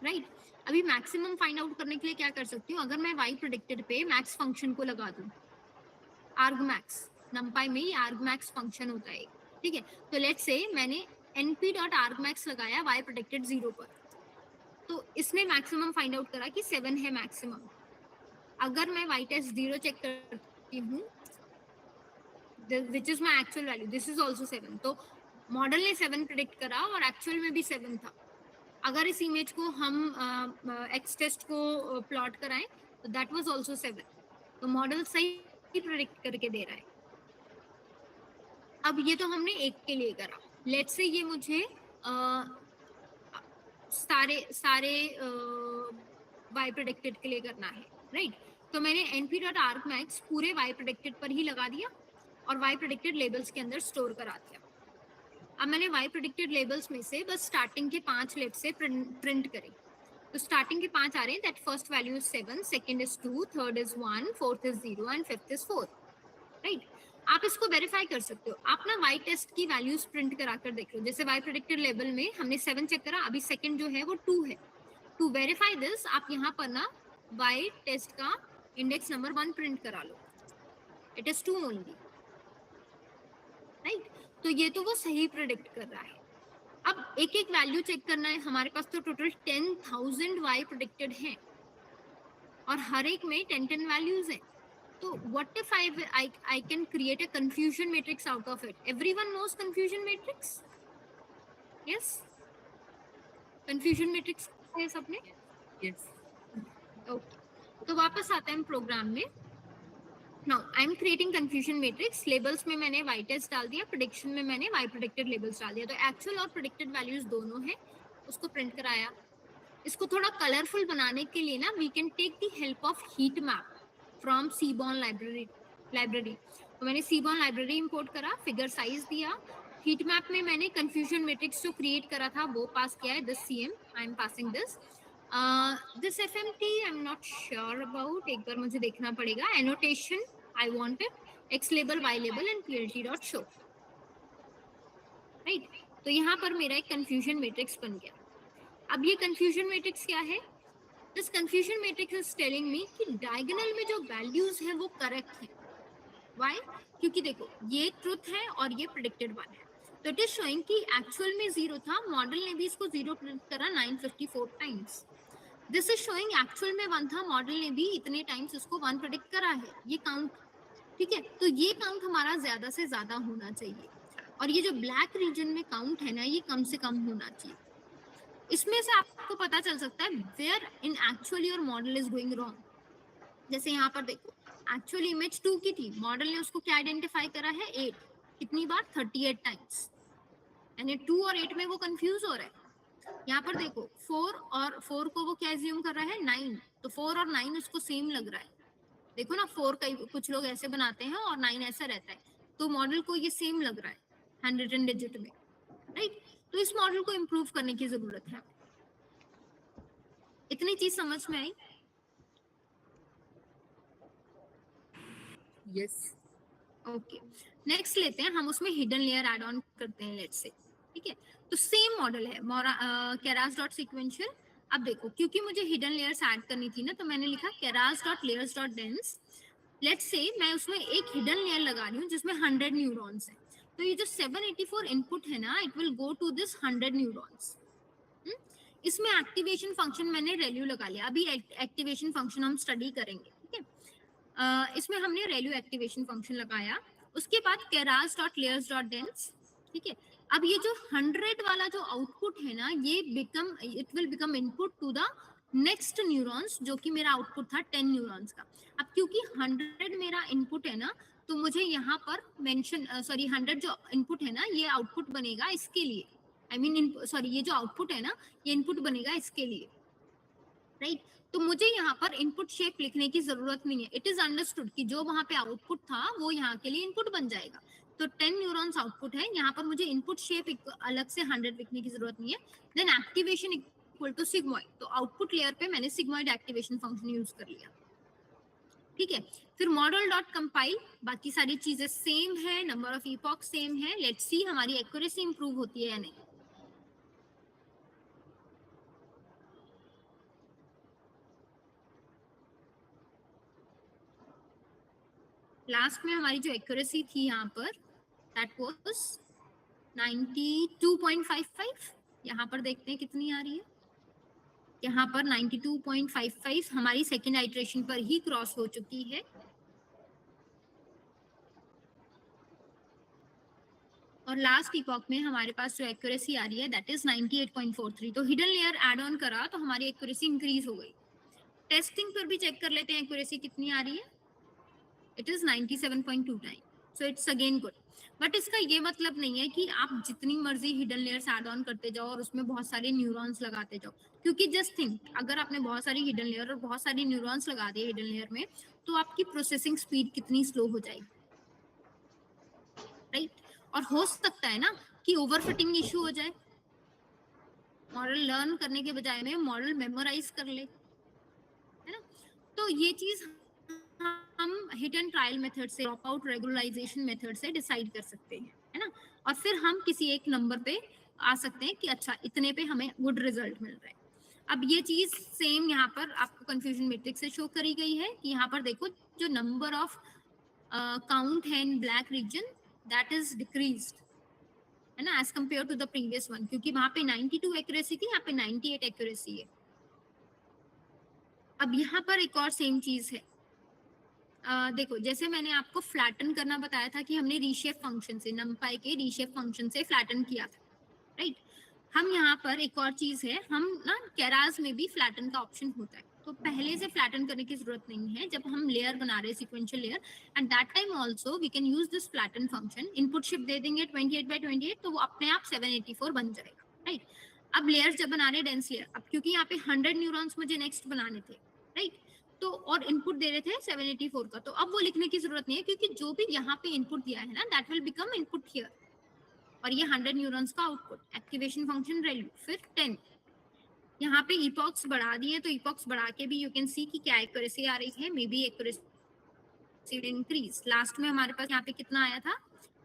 राइट। अभी मैक्सिमम फाइंड आउट करने के लिए क्या कर सकती हूँ, अगर मैं वाई प्रेडिक्टेड पे मैक्स फंक्शन को लगा दूं, आर्गमैक्स, नंपाई में ये आर्गमैक्स फंक्शन होता है, ठीक है। तो लेट्स से मैंने np.argmax लगाया वाई प्रेडिक्टेड 0 पर, तो इसने मैक्सिमम फाइंड आउट करा कि 7 है मैक्सिमम। अगर मैं वाई टेस्ट 0 चेक करती हूँ, which is my actual value, this is also 7, तो मॉडल ने 7 प्रिडिक्ट करा और एक्चुअल में भी 7 था। अगर इस इमेज को हम एक्स टेस्ट को प्लॉट कराएं तो दैट वाज आल्सो 7, तो मॉडल सही प्रिडिक्ट करके दे रहा है। अब ये तो हमने एक के लिए करा, लेट्स से ये मुझे सारे सारे y प्रेडिक्टेड के लिए करना है, राइट? तो मैंने np.argmax पूरे y प्रेडिक्टेड पर ही लगा दिया और y प्रेडिक्टेड लेबल्स के अंदर स्टोर करा दिया। अब मैंने y प्रेडिक्टेड लेबल्स में से बस स्टार्टिंग के 5 लेफ्ट से प्रिंट करें। तो स्टार्टिंग के 5 आ रहे हैं, that first value is 7, second is 2, third is 1, fourth is 0 and fifth is 4, right? आप इसको वेरीफाई कर सकते हो। आप ना y टेस्ट की वैल्यूज प्रिंट करा कर देख लो। जैसे y प्रेडिक्टेड लेवल में हमने 7 चेक करा, अभी सेकंड जो है वो 2 है। टू वेरीफाई दिस आप यहाँ पर ना y टेस्ट का इंडेक्स नंबर 1 प्रिंट करा लो, इट इज 2 ओनली, राइट? तो ये तो वो सही प्रेडिक्ट कर रहा है। अब एक एक वैल्यू चेक करना है। हमारे पास तो टोटल 10,000 y प्रेडिक्टेड हैं और हर एक में 10 वैल्यूज हैं। तो what if I can create a confusion matrix out of it? Everyone knows confusion matrix? Yes? Confusion matrix है सबने? Yes. Okay. तो वापस आते हैं प्रोग्राम में। Now I am creating confusion matrix. Labels में मैंने y test डाल दिया, prediction में मैंने y predicted labels डाल दिया। तो actual और predicted values दोनों हैं, उसको प्रिंट कराया। इसको थोड़ा कलरफुल बनाने के लिए ना we can take the help of heat map from Seaborn library। तो मैंने Seaborn library इंपोर्ट करा, फिगर साइज दिया, हीट मैप में मैंने कंफ्यूजन मैट्रिक्स जो क्रिएट करा था वो पास किया है, this CM I am passing this. This FMT I am not sure about, एक बार मुझे देखना पड़ेगा। Annotation I wanted x label y label and plt.show, right? तो यहाँ पर मेरा एक कंफ्यूजन मैट्रिक्स बन गया। अब ये कंफ्यूजन मैट्रिक्स क्या है? This confusion matrix is telling me कि डायगोनल में जो वैल्यूज है वो करेक्ट है। व्हाई? क्योंकि देखो ये ट्रुथ है और ये प्रेडिक्टेड वन है। तो इट इज शोइंग कि एक्चुअल में 0 था, मॉडल ने भी इसको 0 प्रिंट करा 954 times. This is showing actual में 1 था, मॉडल ने भी इतने टाइम्स इसको 1 प्रेडिक्ट करा है। ये काउंट, ठीक है? तो ये काउंट हमारा ज्यादा से ज्यादा होना चाहिए और ये जो ब्लैक रीजन में काउंट है ना, ये कम से कम होना चाहिए। इसमें से आपको पता चल सकता है where in actually your model is going wrong. जैसे यहाँ पर देखो, एक्चुअल इमेज 2 की थी, मॉडल ने उसको क्या आइडेंटिफाई करा है? 8। कितनी बार? 38 टाइम्स। यानी 2 और 8 में वो कंफ्यूज हो रहा है। यहाँ पर देखो 4 और 4 को वो क्या एज्यूम कर रहा है? 9। तो 4 और 9 उसको सेम लग रहा है। देखो ना, 4 कई कुछ लोग ऐसे बनाते हैं और 9 ऐसा रहता है, तो मॉडल को ये सेम लग रहा है हैंडरिटन डिजिट में, राइट? तो इस मॉडल को इम्प्रूव करने की जरूरत है। इतनी चीज समझ में आई? Yes. ओके, नेक्स्ट लेते हैं हम, उसमें हिडन लेयर ऐड ऑन करते हैं, लेट्स से, ठीक है? तो सेम मॉडल है keras.sequential। अब देखो, क्योंकि मुझे हिडन लेयर्स ऐड करनी थी ना, तो मैंने लिखा keras.layers.dense। लेट्स से मैं उसमें एक हिडन लेयर लगा रही हूँ जिसमें 100 न्यूरॉन्स है। तो ये जो 784 इनपुट है ना, it will go to this 100 neurons. इसमें एक्टिवेशन फंक्शन मैंने रेल्यू लगा लिया। अभी एक्टिवेशन फंक्शन हम स्टडी करेंगे, ठीक है? इसमें हमने रेल्यू एक्टिवेशन फंक्शन लगाया। उसके बाद keras.layers.dense, ठीक है? अब ये जो 100 वाला जो आउटपुट है ना, ये it will become input to the next neurons, जो कि मेरा आउटपुट था 10 न्यूरॉन्स का। अब क्योंकि 100 मेरा इनपुट है ना, तो मुझे यहाँ पर मेंशन 100 जो इनपुट है ना, ये आउटपुट बनेगा इसके लिए। ये जो आउटपुट है ना, ये इनपुट बनेगा इसके लिए, राइट? तो मुझे यहाँ पर इनपुट शेप लिखने की जरूरत नहीं है। इट इज अंडरस्टूड कि जो वहां पे आउटपुट था वो यहाँ के लिए इनपुट बन जाएगा। तो 10 न्यूरॉन्स आउटपुट है, यहाँ पर मुझे इनपुट शेप अलग से 100 लिखने की जरूरत नहीं है। Then activation equal to sigmoid, तो आउटपुट लेयर पे मैंने सिग्मॉइड एक्टिवेशन फंक्शन यूज कर लिया, ठीक है? फिर मॉडल डॉट कंपाइल, बाकी सारी चीजें सेम है, नंबर ऑफ इपॉक सेम है। लेट्स सी हमारी एक्यूरेसी इंप्रूव होती है या नहीं। लास्ट में हमारी जो एक्यूरेसी थी यहाँ पर, दैट वाज 92.55। यहाँ पर देखते हैं कितनी आ रही है। यहाँ पर 92.55 हमारी सेकेंड आइट्रेशन पर ही क्रॉस हो चुकी है। और लास्ट इपॉक में हमारे पास जो एक्यूरेसी आ रही है दैट इज 98.43। तो हिडन लेयर ऐड ऑन करा तो हमारी एक्यूरेसी इंक्रीज हो गई। टेस्टिंग पर भी चेक कर लेते हैं एक्यूरेसी कितनी आ रही है। It is 97.29, so it's again good. But इसका ये मतलब नहीं है कि आप जितनी मर्जी हिडन लेयर्स ऐड ऑन करते जाओ और उसमें बहुत सारे न्यूरॉन्स लगाते जाओ, क्योंकि जस्ट थिंक अगर आपने बहुत सारी हिडन लेयर और बहुत सारी न्यूरॉन्स लगा दिए हिडन लेयर में, तो आपकी प्रोसेसिंग स्पीड कितनी स्लो हो जाएगी, राइट? और हो सकता है ना कि ओवरफिटिंग इशू हो जाए, मॉडल लर्न करने के बजाय में मॉडल मेमोराइज कर ले, है ना? तो ये चीज हम हिट एंड ट्रायल मेथड से, ड्रॉप आउट रेगुलराइजेशन मेथड से डिसाइड कर सकते हैं, है ना? और फिर हम किसी एक नंबर पे आ सकते हैं कि अच्छा इतने पे हमें गुड रिजल्ट मिल रहा है। अब ये चीज सेम यहाँ पर आपको कंफ्यूजन मैट्रिक्स से शो करी गई है कि यहाँ पर देखो जो नंबर ऑफ काउंट है in black region that is decreased, है ना, as compare to the previous one, क्योंकि वहां पे 92 एक्यूरेसी थी, यहाँ पे 98 एक्यूरेसी है। अब यहाँ पर एक और सेम चीज है, देखो जैसे मैंने आपको फ्लैटन करना बताया था कि हमने रीशेप फंक्शन से, नमपाई के रीशेप फंक्शन से फ्लैटन किया था, राइट? हम यहाँ पर एक और चीज है, हम ना केरास में भी फ्लैटन का ऑप्शन होता है, तो पहले से फ्लैटन करने की जरूरत नहीं है जब हम लेयर बना रहे हैं sequential layer, and that time also we can use this flatten function. Input shift दे देंगे 28/28, तो वो अपने आप 784 बन जाएगा, राइट? अब लेयर्स जब बना रहे डेंस लेयर, अब क्योंकि यहाँ पे 100 न्यूरॉन्स मुझे नेक्स्ट बनाने थे, राइट? तो और इनपुट दे रहे थे 784 का, तो अब वो लिखने की जरूरत नहीं है, क्योंकि जो भी यहाँ पे इनपुट दिया है ना that will become input here, और ये 100 न्यूरॉन्स का आउटपुट, एक्टिवेशन फंक्शन वैल्यू, फिर 10। यहाँ पे इपॉक्स बढ़ा दिए, तो इपॉक्स बढ़ा के भी यू कैन सी कि क्या एक्यूरेसी आ रही है, may be accuracy increase. Last में हमारे पास यहाँ पे कितना आया था,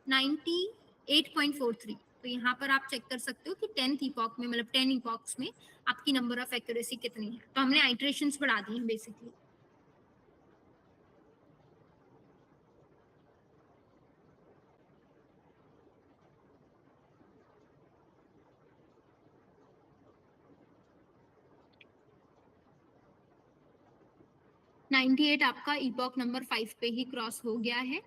98.43। तो यहाँ पर आप चेक कर सकते हो कि 10th इपॉक में, मतलब 10 इपॉक्स में आपकी नंबर ऑफ एक्यूरेसी कितनी है। तो हमने आइट्रेशंस बढ़ा दी हैं बेसिकली। $98 आपका इपॉक नंबर 5 पे ही क्रॉस हो गया है।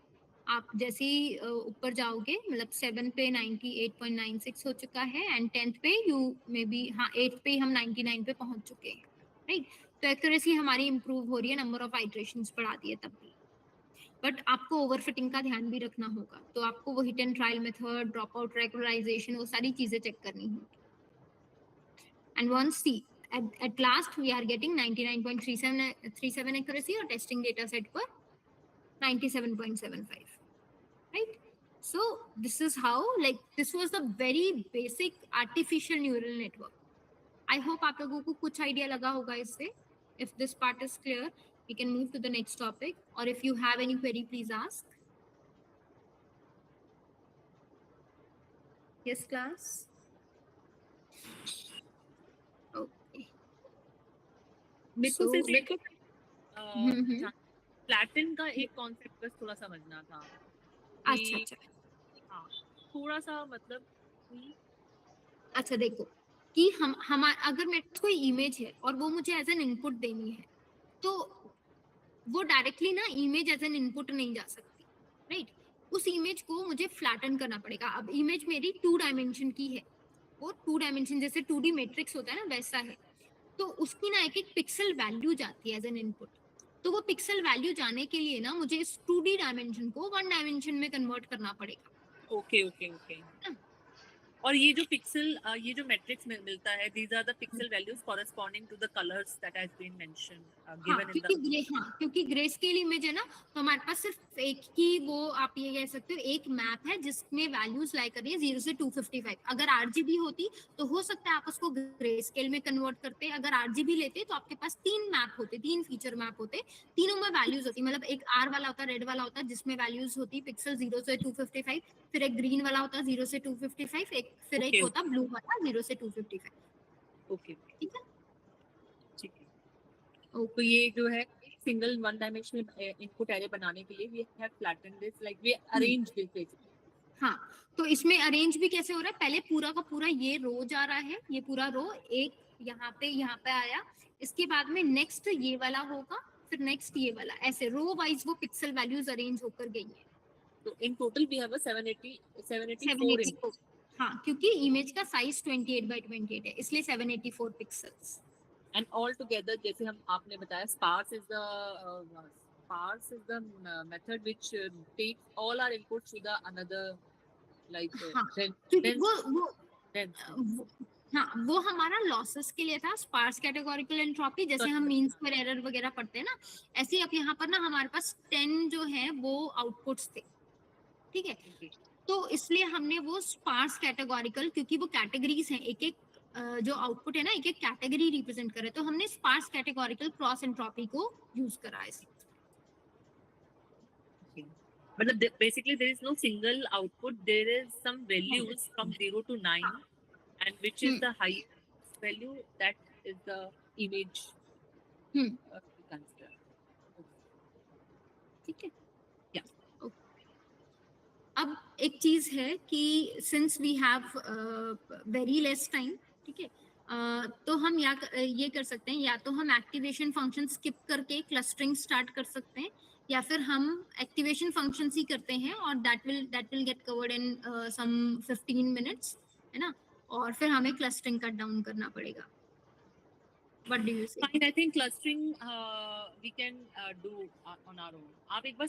आप जैसे ही ऊपर जाओगे, मतलब 7 पे 98.96 हो चुका है, एंड 10th पे यू मे बी, हाँ 8th पे हम 99 पे पहुंच चुके हैं, राइट? तो एक्यूरेसी हमारी इंप्रूव हो रही है, नंबर ऑफ आइट्रेशंस बढ़ा दिए तब भी। बट आपको ओवरफिटिंग का ध्यान भी रखना होगा, तो आपको वो hit and trial method, drop out regularization, वो सारी चीजें चेक करनी होगी। And once see, at last we are getting 99.37 accuracy or testing data set for 97.75, right? So this is how, like, this was the very basic artificial neural network. I hope आप लोगों को कुछ idea लगा होगा इससे. If this part is clear, we can move to the next topic, or if you have any query, please ask. Yes, class. Okay. मेरे को So, सिर्फ हम्म, फ्लैटन का एक कॉन्सेप्ट बस थोड़ा समझना था अच्छा कि अच्छा हाँ थोड़ा सा मतलब कि अच्छा, देखो कि हम अगर मेरे पास कोई इमेज है और वो मुझे एज एन इनपुट देनी है, तो वो डायरेक्टली ना इमेज एज एन इनपुट नहीं जा सकती, राइट? उस इमेज को मुझे फ्लैटन करना पड़ेगा। अब इमेज मेरी 2 डायमेंशन की है, वो 2 डायमेंशन जैसे 2D मैट्रिक्स होता है ना, वैसा है। तो उसकी ना एक एक पिक्सल वैल्यू जाती है एज एन इनपुट। तो वो पिक्सल वैल्यू जाने के लिए ना मुझे इस 2D डायमेंशन को 1 डायमेंशन में कन्वर्ट करना पड़ेगा। Okay okay okay. और ये जो पिक्सल ये जो मैट्रिक्स मिलता है, these are the pixel values corresponding to the colors that has been mentioned given in the क्योंकि ग्रे स्केल इमेज है ना, तो हमारे पास सिर्फ एक ही, वो आप ये कह सकते हो एक मैप है जिसमें वैल्यूज लाई कर रही है 0 से 255। अगर आरजीबी होती तो हो सकता है आप उसको ग्रे स्केल में कन्वर्ट करते। अगर आरजीबी लेते तो आपके पास 3 मैप होते, 3 फीचर मैप होते, तीनों में वैल्यूज होती, मतलब एक आर वाला होता, रेड वाला होता जिसमें वैल्यूज होती पिक्सल 0 से 255, फिर एक ग्रीन वाला होता 0 से 255, फिर एक होता ब्लू वाला 0 से 255। ओके ठीक है, ठीक है। तो ये जो है single one dimensional input array बनाने के लिए we have flattened this, like we arrange this basically. हाँ, तो इसमें अरेंज भी कैसे हो रहा है, पहले पूरा का पूरा ये रो जा रहा है, ये पूरा रो एक यहाँ पे आया, इसके बाद में नेक्स्ट ये वाला होगा, फिर नेक्स्ट ये वाला, ऐसे रो वाइज वो पिक्सल वैल्यूज अरेंज होकर गई है। तो इन टोटल वी हैव 784 784, हाँ, क्योंकि इमेज का साइज 28/28 है, इसलिए 784 पिक्सल्स। एंड ऑल टुगेदर जैसे हम आपने बताया sparse is the sparse is the method which takes all our inputs to the another like हाँ, then क्योंकि then then हाँ वो हमारा लॉसेस के लिए था, स्पार्स कैटेगोरिकल एंट्रोपी, जैसे हम मीन स्क्वायर एरर वगैरह पढ़ते हैं ना, ऐसे ही अब यहाँ पर ना हमारे पास 10 जो है वो आउटपुट्स थे, ठीक है। okay. तो इसलिए हमने वो स्पार्स कैटेगोरिकल, क्योंकि वो कैटेगरीज हैं, एक एक जो आउटपुट है ना एक एक कैटेगरी रिप्रेजेंट करे, तो हमने स्पार्स कैटेगोरिकल क्रॉस एंट्रोपी को यूज करा है। But basically there is no single output, there is some values from 0 to 9 and which is the highest value, that is the image we consider. ठीक है, Yeah. अब एक चीज है कि since we have very less time, ठीक है, तो हम ये कर सकते हैं, या तो हम एक्टिवेशन फंक्शन स्किप करके क्लस्टरिंग स्टार्ट कर सकते हैं, या फिर हम एक्टिवेशन फंक्शन ही करते हैं और that will get covered in some 15 minutes, है ना, और फिर हमें क्लस्टरिंग कट डाउन करना पड़ेगा। What do you say? Fine, I think clustering we can do on our own. आप एक बार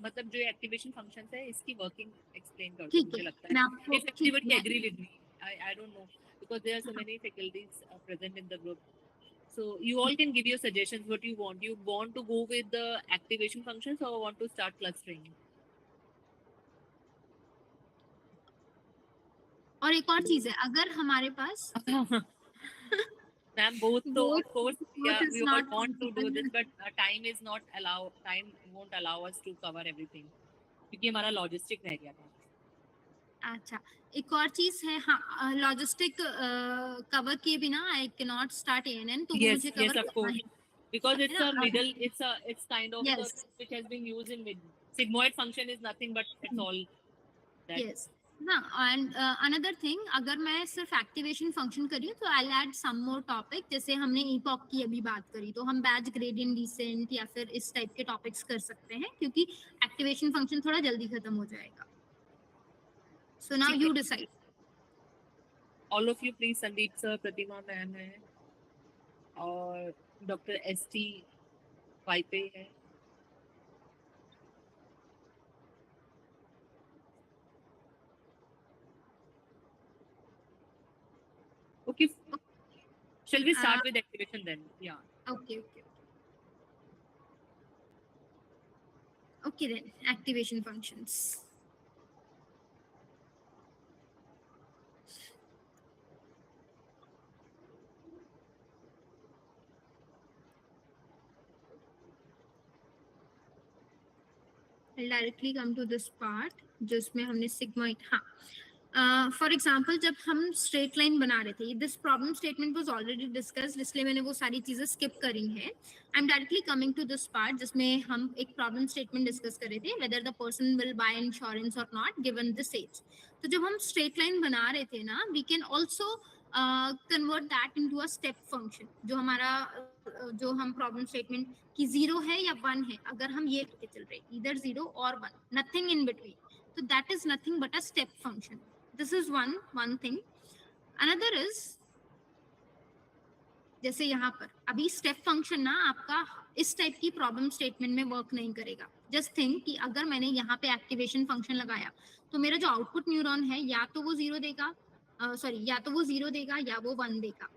मतलब जो एक्टिवेशन फंक्शंस है इसकी वर्किंग एक्सप्लेन कर दो, मुझे लगता है if everybody agree with me. I don't know because there are so many faculties present in the group, so you all can give your suggestions what you want to go with the activation functions or want to start clustering. और एक और चीज है, अगर हमारे पास Ma'am, both so of course yeah, is we all not want to do this possible. but time won't allow us to cover everything क्योंकि हमारा logistic रह गया था। अच्छा, एक और चीज है, हाँ, लॉजिस्टिक कवर किए बिना I can not start ANN, तो वो मुझे कवर करना है because it's a middle, it's kind of Yes. the which has been used in mid sigmoid function is nothing but it's all that. Yes. हाँ, and another thing, अगर मैं सिर्फ activation function कर रही हूँ तो I add some more topic, जैसे हमने इपॉक की अभी बात करी, तो हम बैच ग्रेडियंट डिसेंट या फिर इस टाइप के टॉपिक्स कर सकते हैं, क्योंकि एक्टिवेशन फंक्शन थोड़ा जल्दी खत्म हो जाएगा। So now you decide. All of you please, Sandeep sir, Pratima ma'am है और डॉक्टर एसटी वाईपे है। Okay, shall we start with activation then? Yeah. Okay then, activation functions. I'll directly come to this part जिसमें हमने sigmoid, हाँ, for example जब हम straight line बना रहे थे, this problem statement was already discussed, इसलिए मैंने वो सारी चीजें स्किप करी हैं। I am directly coming to this part जिसमें हम एक प्रॉब्लम स्टेटमेंट डिस्कस कर रहे थे, whether the person will buy insurance और नॉट गिवन दिस एज। तो जब हम स्ट्रेट लाइन बना रहे थे ना, we can also convert that into a step function, जो हमारा जो हम प्रॉब्लम स्टेटमेंट की 0 है या 1 है, अगर हम ये लेके चल रहे इधर 0 और 1, नथिंग इन बिटवीन, तो that is nothing but a step function. This is one thing. Another is, जैसे यहाँ पर अभी स्टेप फंक्शन ना आपका इस टाइप की प्रॉब्लम स्टेटमेंट में वर्क नहीं करेगा। जस्ट थिंक कि अगर मैंने यहाँ पे एक्टिवेशन फंक्शन लगाया तो मेरा जो आउटपुट न्यूरॉन है या तो वो 0 देगा, या तो वो 0 देगा या वो 1 देगा।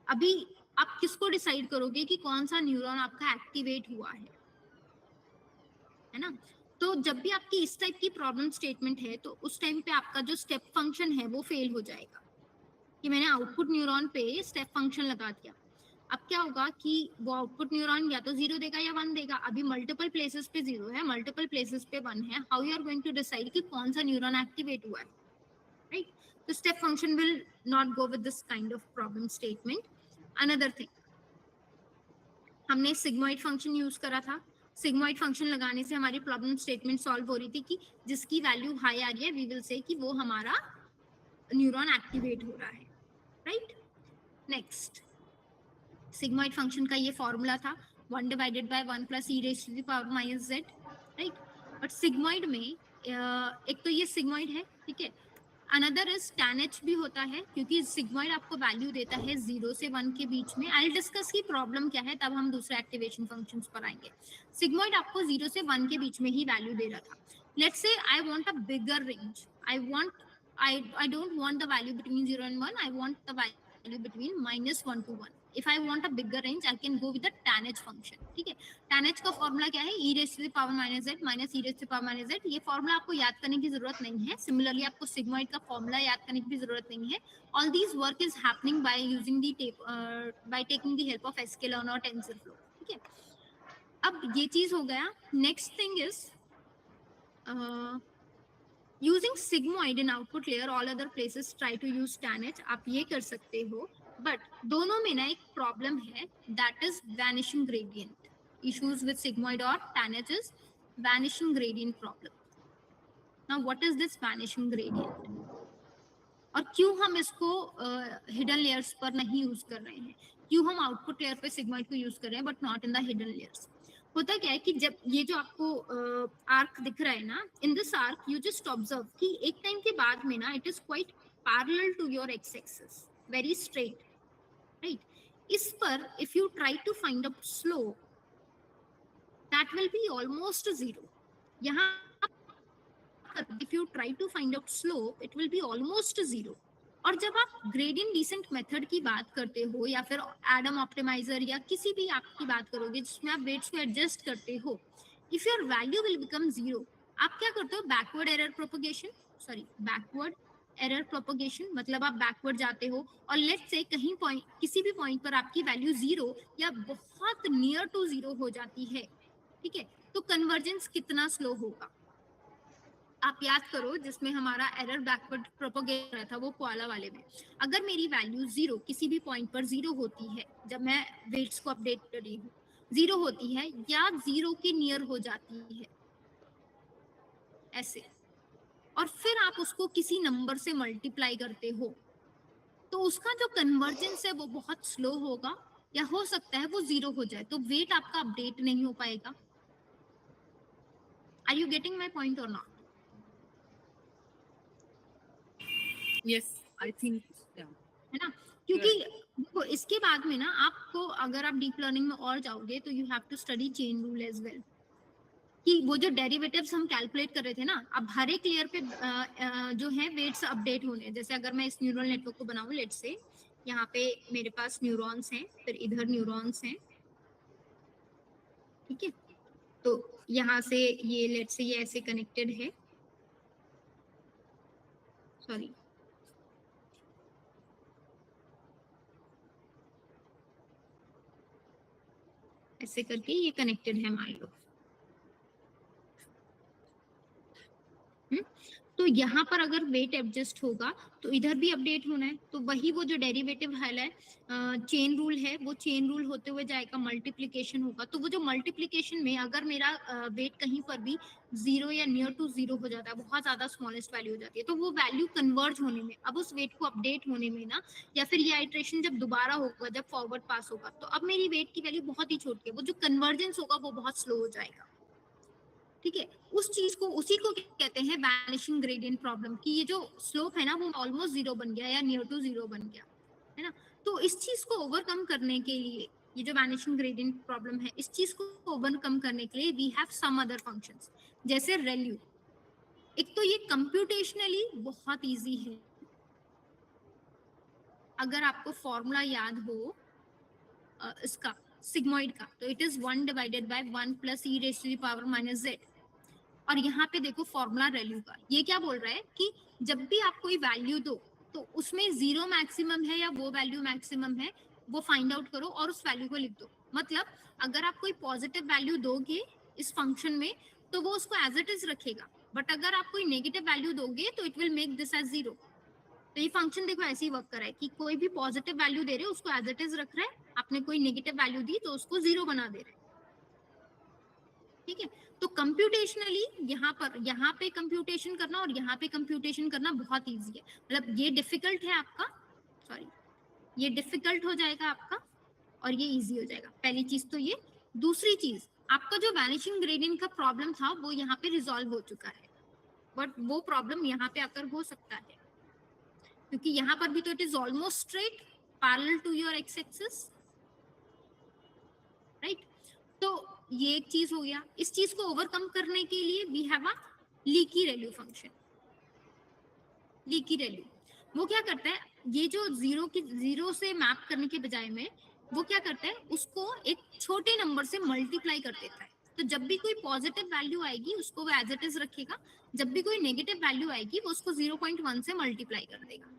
अभी आप किसको डिसाइड करोगे कि कौन सा न्यूरॉन आपका एक्टिवेट हुआ है ना? तो जब भी आपकी इस टाइप की प्रॉब्लम स्टेटमेंट है तो उस टाइम पे आपका जो स्टेप फंक्शन है वो फेल हो जाएगा, कि मैंने आउटपुट न्यूरॉन पे स्टेप फंक्शन लगा दिया। अब क्या होगा कि वो आउटपुट न्यूरॉन या तो 0 देगा या 1 देगा। अभी मल्टीपल प्लेसेस पे 0 है, मल्टीपल प्लेसेस पे 1 है, how you are going to decide कि कौन सा न्यूरॉन एक्टिवेट हुआ है, राइट? तो step function will not go with this kind of problem statement. Another thing, हमने सिग्मॉइड फंक्शन यूज करा था। सिग्मॉइड फंक्शन लगाने से हमारी प्रॉब्लम स्टेटमेंट सॉल्व हो रही थी कि जिसकी वैल्यू हाई आ रही है वी विल से कि वो हमारा न्यूरॉन एक्टिवेट हो रहा है, राइट? नेक्स्ट, सिग्मॉइड फंक्शन का ये फॉर्मूला था 1 divided by 1 plus e raise to the power minus z, right? But sigmoid में एक तो ये सिग्मॉइड है, ठीक है, अनदर इज tan h भी होता है, क्योंकि सिग्मॉइड आपको वैल्यू देता है 0 से 1 के बीच में. आई विल डिस्कस की प्रॉब्लम क्या है, तब हम दूसरे एक्टिवेशन फंक्शंस पर आएंगे. सिग्मॉइड आपको 0 से 1 के बीच में ही वैल्यू दे रहा था. Let's say I want a bigger range. I don't want the value between 0 and 1. I want the value between -1 to 1. If I want a bigger range, I can go with the tan h function. ठीक है. tan h का formula क्या है? e raised to the power minus z minus e raised to the power minus z. ये formula आपको याद करने की जरूरत नहीं है. सिमिलरली आपको सिग्मॉइड का फॉर्मूला याद करने की भी जरूरत नहीं है. All these work is happening by using the by taking the help of sklearn और TensorFlow. ठीक है. अब ये चीज हो गया. Next thing is using sigmoid in output layer. All other places try to use tan h. आप ये कर सकते हो, but दोनों में ना एक प्रॉब्लम है, that is vanishing gradient. Issues with sigmoid or tan h is vanishing gradient problem. Now what is this vanishing gradient? और क्यों हम इसको हिडन लेयर्स पर नहीं यूज कर रहे हैं? क्यों हम आउटपुट लेयर पे सिग्मॉइड को यूज कर रहे हैं but not in the hidden layers? होता क्या है कि जब ये जो आपको आर्क दिख रहा है ना, in this arc you just observe कि एक टाइम के बाद में ना it is quite parallel to your X axis, very straight, right? इस पर if you try to find out slope, that will be almost zero. यहाँ if you try to find out slope, it will be almost zero. और जब आप gradient descent method की बात करते हो या फिर एडम ऑप्टिमाइजर या किसी भी आपकी बात करोगे जिसमें आप वेट्स को एडजस्ट करते हो, if your value will become zero, आप क्या करते हो? बैकवर्ड एरर प्रोपगेशन, मतलब आप बैकवर्ड जाते हो और लेट्स से कहीं पॉइंट, किसी भी पॉइंट पर आपकी वैल्यू जीरो या बहुत नियर टू जीरो हो जाती है. ठीक है, तो कन्वर्जेंस कितना स्लो होगा? आप याद करो जिसमें हमारा एरर बैकवर्ड प्रोपोगेट रहा था वो कोआला वाले में. अगर मेरी वैल्यू जीरो किसी भी पॉइंट पर जीरो होती है, जब मैं वेट्स को अपडेट कर रही हूँ, जीरो होती है या जीरो के नियर हो जाती है ऐसे, और फिर आप उसको किसी नंबर से मल्टीप्लाई करते हो, तो उसका जो कन्वर्जेंस है वो बहुत स्लो होगा या हो सकता है वो जीरो हो जाए, तो वेट आपका अपडेट नहीं हो पाएगा. Are you getting my point और not? Yes, I think yeah. है ना, क्योंकि देखो इसके बाद में ना आपको, अगर आप डीप लर्निंग में और जाओगे तो you have to study chain rule as well, कि वो जो डेरिवेटिव्स हम कैलकुलेट कर रहे थे ना, अब हर एक लेयर पे जो है वेट्स अपडेट होने. जैसे अगर मैं इस न्यूरल नेटवर्क को बनाऊं, लेट्स से यहाँ पे मेरे पास न्यूरॉन्स हैं, फिर इधर न्यूरॉन्स हैं, ठीक है, तो यहाँ से ये लेट्स से ये ऐसे कनेक्टेड है, सॉरी ऐसे करके ये कनेक्टेड है मान लो. तो यहाँ पर अगर वेट एडजस्ट होगा तो इधर भी अपडेट होना है, तो वही वो जो डेरिवेटिव है चेन रूल है, वो चेन रूल होते हुए जाएगा, मल्टीप्लिकेशन होगा. तो वो जो मल्टीप्लिकेशन में अगर मेरा वेट कहीं पर भी जीरो या नियर टू जीरो हो जाता है, बहुत ज्यादा स्मॉलेस्ट वैल्यू हो जाती है, तो वो वैल्यू कन्वर्ज होने में, अब उस वेट को अपडेट होने में ना, या फिर ये आइट्रेशन जब दोबारा होगा, जब फॉरवर्ड पास होगा, तो अब मेरी वेट की वैल्यू बहुत ही छोटी है, वो जो कन्वर्जेंस होगा वो बहुत स्लो हो जाएगा. ठीक है, उस चीज को, उसी को कहते हैं वैनिशिंग ग्रेडियंट प्रॉब्लम, कि ये जो स्लोप है ना वो ऑलमोस्ट जीरो बन गया या नियर टू जीरो बन गया, है ना. तो इस चीज को ओवरकम करने के लिए, ये जो वैनिशिंग ग्रेडियंट प्रॉब्लम है, इस चीज को ओवरकम करने के लिए we have some other functions, जैसे रेल्यू. एक तो ये कंप्यूटेशनली बहुत इजी है, अगर आपको फॉर्मूला याद हो इसका सिग्मॉइड का, तो it is 1 divided by 1 plus e raise to the power minus z. और यहाँ पे देखो फॉर्मूला रेल्यू का, ये क्या बोल रहा है कि जब भी आप कोई वैल्यू दो तो उसमें जीरो मैक्सिमम है या वो वैल्यू मैक्सिमम है, वो फाइंड आउट करो और उस वैल्यू को लिख दो. मतलब अगर आप कोई पॉजिटिव वैल्यू दोगे इस फंक्शन में तो वो उसको एज इट इज रखेगा, बट अगर आप कोई नेगेटिव वैल्यू दोगे तो it will make this as zero. तो ये फंक्शन देखो ऐसे ही वर्क कर रहा है कि कोई भी पॉजिटिव वैल्यू दे रहे हो उसको एज इट इज रख रहा है, आपने कोई नेगेटिव वैल्यू दी तो उसको जीरो बना दे रहे हैं. ठीक है, तो कंप्यूटेशनली यहाँ पे कंप्यूटेशन करना और यहाँ पे कंप्यूटेशन करना बहुत इजी है. मतलब ये डिफिकल्ट है आपका, सॉरी ये डिफिकल्ट हो जाएगा आपका और ये इजी हो जाएगा. पहली चीज तो ये. दूसरी चीज, आपका जो वैनिशिंग ग्रेडियंट का प्रॉब्लम था वो यहाँ पे रिजॉल्व हो चुका है, बट वो प्रॉब्लम यहाँ पे आकर हो सकता है. क्योंकि यहाँ पर भी तो it is almost straight parallel to your X axis, right. तो ये एक चीज हो गया। इस चीज को ओवरकम करने के लिए we have a leaky ReLU function. Leaky ReLU वो क्या करता है, ये जो जीरो से मैप करने के बजाय में वो क्या करता है, उसको एक छोटे नंबर से मल्टीप्लाई कर देता है। तो जब भी कोई पॉजिटिव वैल्यू आएगी उसको वो एज इट इज रखेगा, जब भी कोई नेगेटिव वैल्यू आएगी वो उसको 0.1 से मल्टीप्लाई कर देगा,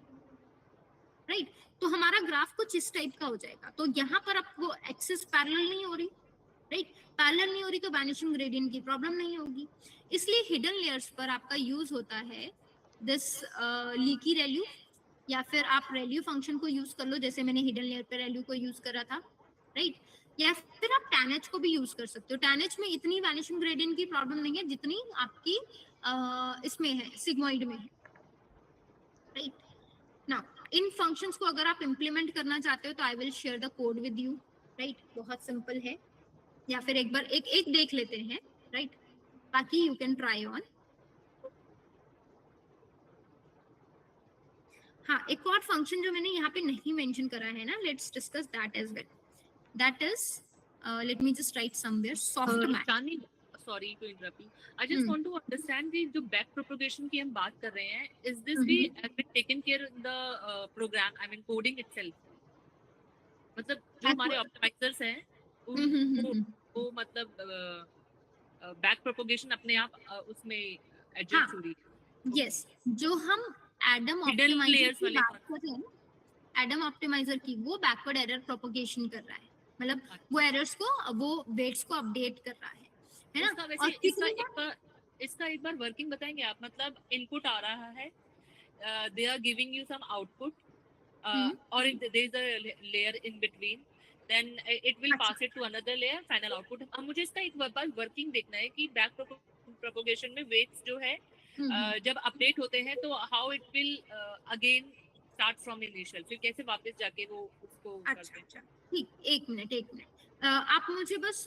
राइट। तो हमारा ग्राफ कुछ इस टाइप का हो जाएगा। तो यहाँ पर अब वो एक्सिस पैरेलल नहीं हो रही, राइट, पैरेलल नहीं हो रही, तो वैनिशिंग ग्रेडियंट की प्रॉब्लम नहीं होगी। इसलिए हिडन लेयर्स पर आपका यूज होता है दिस लीकी रेल्यू, या फिर आप रेल्यू फंक्शन को यूज कर लो, जैसे मैंने हिडन लेयर पे रेल्यू को यूज करा था, राइट। या फिर आप tan h को भी यूज कर सकते हो। tan h में इतनी वैनिशिंग ग्रेडियंट की प्रॉब्लम नहीं है जितनी आपकी इसमें है, सिग्मॉइड में है, राइट। नाउ इन फंक्शंस को अगर आप इंप्लीमेंट करना चाहते हो तो I will share the code with you, right. बहुत सिंपल है, या फिर एक बार एक देख लेते हैं, राइट, बाकी यू कैन ट्राई ऑन। हाँ, एक और फंक्शन जो मैंने यहाँ पे नहीं मेंशन करा है ना, let's discuss that as well. That is let me just write somewhere softmax. Sorry to interrupt you. I just want to understand the जो back propagation की हम बात कर रहे हैं, is this be has been taken care in the program, I mean coding itself? मतलब जो हमारे optimizers हैं वो मतलब back propagation अपने आप उसमें adjust हो रही है। Yes, जो हम एडम ऑप्टिमाइजर की बात कर रहे हैं, एडम ऑप्टिमाइजर की, वो बैकवर्ड एरर प्रोपगेशन कर रहा है, मतलब वो एरर्स को, वो वेट्स को अपडेट कर रहा है ना। और इसका एक बार वर्किंग बताएंगे आप? मतलब इनपुट आ रहा है, they are giving you some output और there is a layer in between, then it will pass it to another layer, final output. अब मुझे इसका एक बार वर्किंग देखना है कि बैक प्रोपगेशन में वेट्स जो है जब अपडेट होते हैं तो how it will again start from initial, फिर कैसे वापस जाके वो उसको करते हैं। ठीक, एक मिनट आप मुझे बस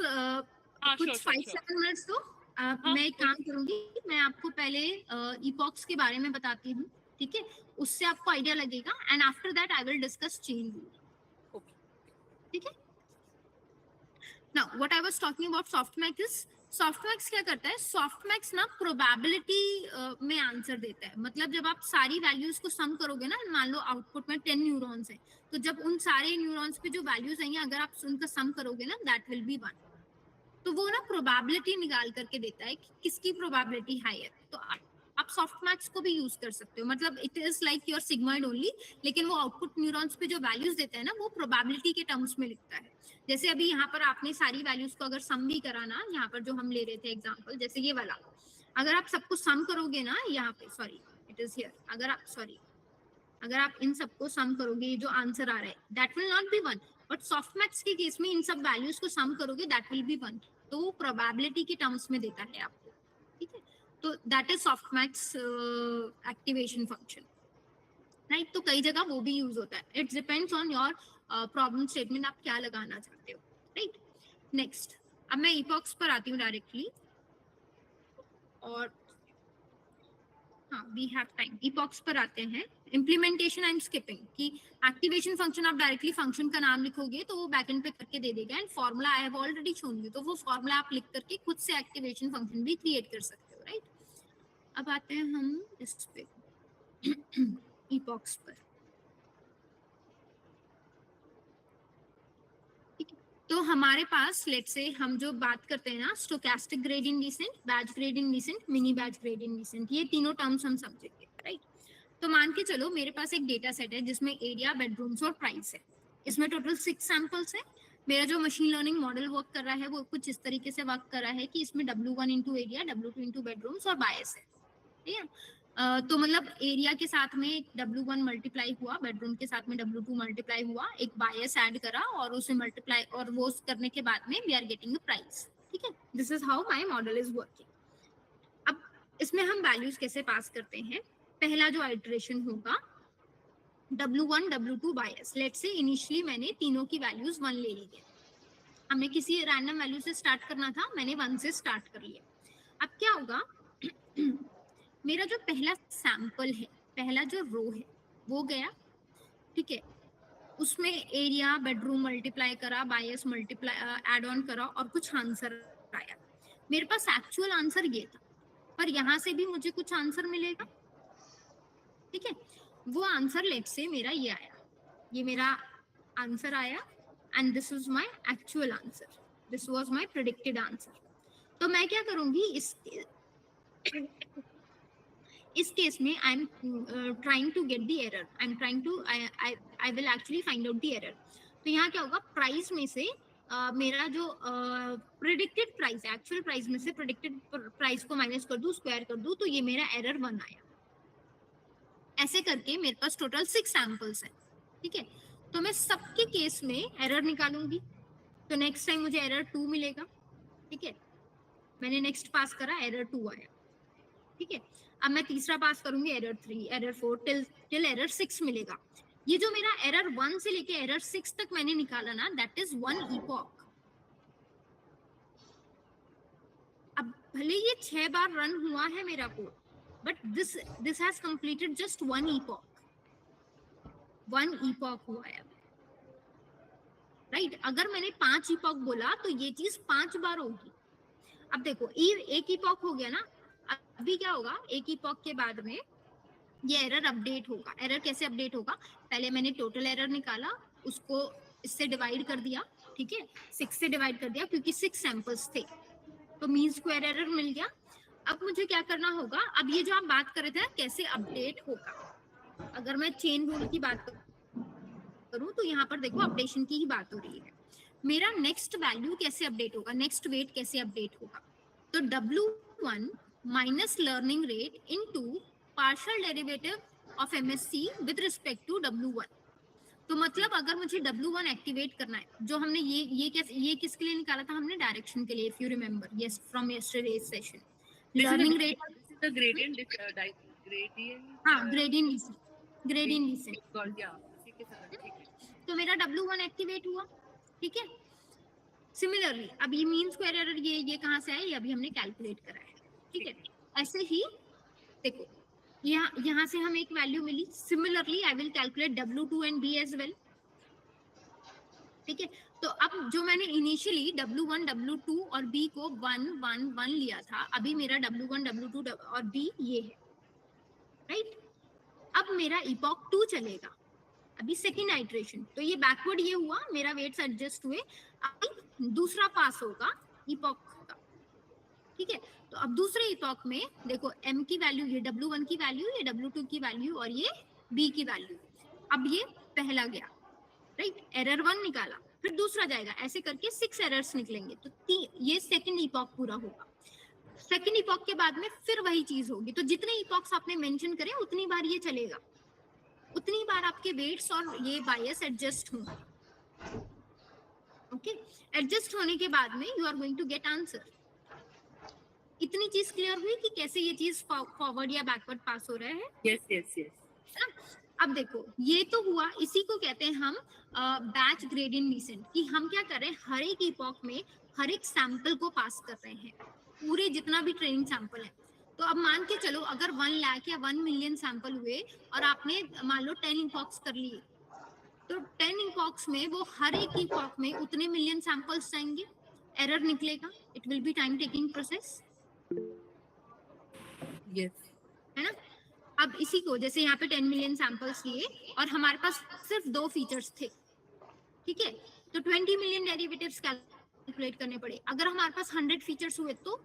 कुछ 5-7 मिनट्स दो। मैं एक काम करूंगी, मैं आपको पहले इपॉक्स के बारे में बताती हूँ, ठीक है, उससे आपको आइडिया लगेगा, and after that I will discuss chain rule, ठीक है। Now what I was talking about softmax is, softmax क्या करता है, सॉफ्टमैक्स ना प्रोबेबिलिटी में आंसर देता है। मतलब जब आप सारी वैल्यूज को सम करोगे ना, मान लो आउटपुट में 10 न्यूरॉन्स हैं, तो जब उन सारे न्यूरॉन्स पे जो वैल्यूज आएंगे अगर आप उनका सम करोगे ना, दैट विल बी 1। तो वो ना प्रोबेबिलिटी निकाल करके देता है कि किसकी प्रोबेबिलिटी हाई है। तो आप सॉफ्टमैक्स को भी यूज कर सकते हो, मतलब it is like your sigmoid only, लेकिन वो आउटपुट न्यूरॉन्स पे जो वैल्यूज देता है ना, वो प्रोबेबिलिटी के टर्म्स में लिखता है। जैसे अभी यहाँ पर आपने सारी वैल्यूज को अगर सम भी करा ना, यहाँ पर जो हम ले रहे थे एग्जांपल, जैसे ये वाला, अगर आप सबको सम करोगे ना यहाँ पे, सॉरी इट इज हियर, अगर आप इन सबको सम करोगे, ये जो आंसर आ रहा है that will not be 1, but softmax के केस में इन सब वैल्यूज को सम करोगे दैट विल बी 1, तो वो प्रोबेबिलिटी के टर्म्स में देता है आपको, ठीक है। तो that is softmax activation function, right. तो कई जगह वो भी यूज होता है, it depends on your problem statement, आप क्या लगाना चाहते हो, राइट। नेक्स्ट, अब मैं इपॉक्स पर आती हूँ डायरेक्टली, और हाँ वी हैव टाइम, इपॉक्स पर आते हैं। इम्प्लीमेंटेशन आई एम स्किपिंग, कि एक्टिवेशन फंक्शन आप डायरेक्टली फंक्शन का नाम लिखोगे तो वो बैकएंड पे करके दे देगा, and formula I have already shown you, तो वो फॉर्मूला आप लिख करके खुद से एक्टिवेशन फंक्शन भी क्रिएट कर सकते हो, राइट। अब आते हैं हम इस पे इपॉक्स पर, तो हमारे पास लेट्स से हम जो बात करते हैं ना, stochastic gradient descent, batch gradient descent, mini batch gradient descent, ये तीनों टर्म्स हम समझेंगे, राइट। तो मान के चलो मेरे पास एक डेटा सेट है जिसमें एरिया, बेडरूम्स और प्राइस है, इसमें टोटल 6 सैंपल्स है। मेरा जो मशीन लर्निंग मॉडल वर्क कर रहा है वो कुछ इस तरीके से वर्क कर रहा है कि इसमें W1 into area, W2 into bedrooms और बायस है, ठीक है। तो मतलब एरिया के साथ में W1 मल्टीप्लाई हुआ, बेडरूम के साथ में W2 मल्टीप्लाई हुआ, एक बायस ऐड करा और उसे मल्टीप्लाई, और वो करने के बाद में we are getting the price, ठीक है। This is how my model is working. अब इसमें हम वैल्यूज कैसे पास करते हैं, पहला जो आइटरेशन होगा W1 W2 bias, let's say initially मैंने तीनों की वैल्यूज 1 ले ली है, हमें किसी रैंडम वैल्यू से स्टार्ट करना था, मैंने 1 से स्टार्ट कर लिया। अब क्या होगा मेरा जो पहला सैंपल है, पहला जो रो है, वो गया, ठीक है, उसमें एरिया बेडरूम मल्टीप्लाई करा, बायस मल्टीप्लाई ऐड ऑन करा और कुछ आंसर आया। मेरे पास एक्चुअल आंसर ये था, पर यहाँ से भी मुझे कुछ आंसर मिलेगा, ठीक है। वो आंसर लेट से मेरा ये आया, ये मेरा आंसर आया and this was my actual answer, this was my predicted answer. तो मैं क्या करूंगी इस केस में I am trying to get the error, I am trying to I will actually find out the error. तो यहाँ क्या होगा, प्राइस में से मेरा जो प्रेडिक्टेड प्राइस है, एक्चुअल प्राइस में से प्रेडिक्टेड प्राइस को माइनस कर दूं, स्क्वायर कर दूं, तो ये मेरा एरर 1 आया। ऐसे करके मेरे पास टोटल 6 सैंपल्स है, ठीक है। तो मैं सबके केस में एरर निकालूंगी, तो नेक्स्ट टाइम मुझे एरर 2 मिलेगा, ठीक है। मैंने नेक्स्ट पास करा, एरर 2 आया, ठीक है। अब मैं तीसरा पास करूंगी, एरर 3, एरर 4 टिल एरर 6 मिलेगा। ये जो मेरा एरर 1 से लेके एरर 6 तक मैंने निकाला ना, दैट इज 1 इपॉक। अब भले ये 6 बार रन हुआ है मेरा code, but this has completed just 1 epoch, 1 epoch हुआ है, राइट। अगर मैंने 5 इपॉक बोला तो ये चीज 5 बार होगी। अब देखो, एक इपॉक हो गया ना, अभी क्या होगा, एक इपॉक के बाद में ये एरर अपडेट होगा। एरर कैसे अपडेट होगा, पहले मैंने टोटल एरर निकाला, उसको इससे डिवाइड कर दिया, ठीक है, 6 से डिवाइड कर दिया क्योंकि 6 सैंपल्स थे, तो मीन स्क्वायर एरर मिल गया। अब मुझे क्या करना होगा, अब ये जो आप बात कर रहे थे कैसे अपडेट होगा, अगर मैं चेन रूल की बात करूं तो यहाँ पर देखो अपडेशन की ही बात हो रही है। मेरा नेक्स्ट वैल्यू कैसे अपडेट होगा, नेक्स्ट वेट कैसे अपडेट होगा, तो W1 minus learning rate into partial derivative of MSC with respect to W1। तो मतलब अगर मुझे W1 एक्टिवेट करना है, जो हमने ये किसके लिए निकाला था हमने, डायरेक्शन के लिए, if you remember, yes, from yesterday's session. Learning rate, the gradient gradient, हाँ, ग्रेडियंट डिसेंट, ठीक है। तो मेरा W1 एक्टिवेट हुआ, ठीक है। सिमिलरली अब ये मीन स्क्वायर एरर ये कहाँ से आया, ये अभी हमने कैलकुलेट करा है, ठीक है। ऐसे ही देखो, यहाँ से हमें एक वैल्यू मिली, similarly I will calculate W2 and B as well, ठीक है। तो अब जो मैंने इनिशियली W1 W2 और B को 1 1 1 लिया था, अभी मेरा W1 W2 और B ये है, राइट। अब मेरा इपॉक 2 चलेगा, अभी सेकेंड आइट्रेशन, तो ये बैकवर्ड ये हुआ, मेरा वेट्स एडजस्ट हुए, अब दूसरा पास होगा इपॉक का, ठीक है। तो अब दूसरे इपॉक में देखो M की वैल्यू, ये W1 की वैल्यू, ये W2 की वैल्यू और ये B की वैल्यू। अब ये पहला गया, राइट, एरर 1 निकाला, फिर दूसरा जाएगा, ऐसे करके 6 एरर्स निकलेंगे, तो ये सेकेंड इपॉक पूरा होगा। सेकेंड इपॉक के बाद में फिर वही चीज होगी, तो जितने इपॉक्स आपने मेंशन करे उतनी बार ये चलेगा, उतनी बार आपके वेट्स और ये बायस एडजस्ट होंगे, ओके। एडजस्ट होने के बाद में you are going to get answer. इतनी चीज क्लियर हुई कि कैसे ये चीज फॉरवर्ड या बैकवर्ड पास हो रहा है। Yes yes yes. अब देखो, ये तो हुआ, इसी को कहते हैं हम बैच ग्रेडियंट डिसेंट, कि हम क्या कर रहे हैं, हर एक इपॉक में हर एक सैंपल को पास कर रहे हैं, पूरे जितना भी ट्रेनिंग सैंपल है। तो अब मान के चलो अगर 1 लाख या 1 मिलियन सैंपल हुए और आपने मान लो 10 इपॉक्स कर लिए, तो 10 इपॉक्स में वो हर एक इपॉक में उतने मिलियन सैंपल्स जाएंगे, एरर निकलेगा, it will be time taking process, yes, है ना। अब इसी को जैसे यहाँ पे 10 मिलियन सैंपल्स लिए और हमारे पास सिर्फ 2 फीचर्स थे, ठीक है, तो 20 मिलियन डेरिवेटिव्स कैलकुलेट करने पड़े। अगर हमारे पास 100 फीचर्स हुए तो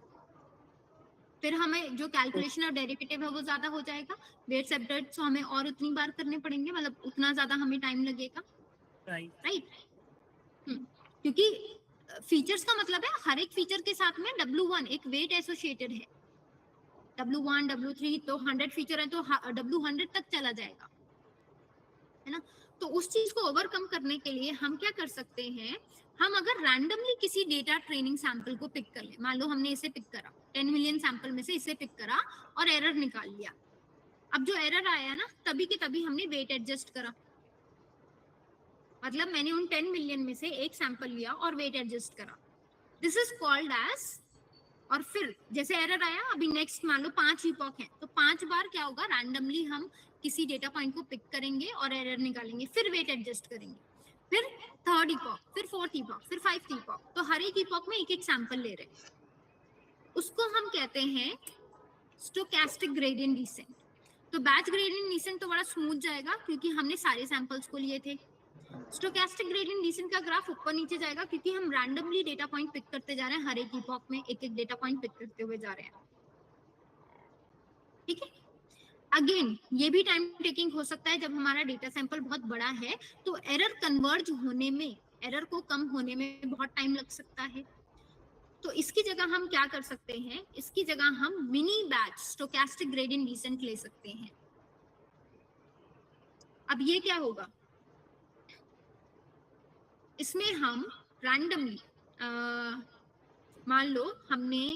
फिर हमें जो कैलकुलेशन और डेरिवेटिव है वो ज्यादा हो जाएगा, वेट्स अपडेट्स हमें और उतनी बार करने पड़ेंगे, मतलब उतना ज्यादा हमें टाइम लगेगा, राइट। क्योंकि फीचर्स का मतलब है हर एक फीचर के साथ में W1 एक वेट एसोसिएटेड है, W1 W3, तो 100 फीचर है तो W100 तक चला जाएगा, है ना। तो उस चीज को ओवरकम करने के लिए हम क्या कर सकते हैं, हम अगर रैंडमली किसी डेटा ट्रेनिंग सैंपल को पिक कर ले, मान लो हमने इसे पिक करा, 10 मिलियन सैंपल में से इसे पिक करा और एरर निकाल लिया। अब जो एरर आया ना, तभी के तभी हमने वेट एडजस्ट करा, मतलब मैंने उन 10 मिलियन में से एक सैंपल लिया और वेट एडजस्ट करा, दिस इज कॉल्ड एज। और फिर जैसे एरर आया, अभी नेक्स्ट मान लो 5 इपॉक है, तो 5 बार क्या होगा, रैंडमली हम किसी डेटा पॉइंट को पिक करेंगे और एरर निकालेंगे, फिर वेट एडजस्ट करेंगे, फिर थर्ड इपॉक, फिर फोर्थ इपॉक, फिर फाइव्थ इपॉक, तो हर एक इपॉक में एक एक सैंपल ले रहे हैं, उसको हम कहते हैं स्टोकैस्टिक ग्रेडियंट डिसेंट। तो बैच ग्रेडियंट डिसेंट तो बड़ा स्मूथ जाएगा क्योंकि हमने सारे सैंपल्स को लिए थे। स्टोकैस्टिक ग्रेडियंट डिसेंट का ग्राफ ऊपर नीचे जाएगा क्योंकि हम रैंडमली डेटा पॉइंट पिक करते जा रहे हैं, हर एक इपॉक में एक एक डेटा पॉइंट पिक करते हुए जा रहे हैं। ठीक है, अगेन ये भी टाइम टेकिंग हो सकता है जब हमारा डेटा सैंपल बहुत बड़ा है, तो एरर कन्वर्ज होने में, एरर को कम होने में बहुत टाइम लग सकता है। तो इसकी जगह हम क्या कर सकते हैं, इसकी जगह हम mini batch stochastic gradient decent ले सकते हैं। अब ये क्या होगा, इसमें हम रैंडमली मान लो हमने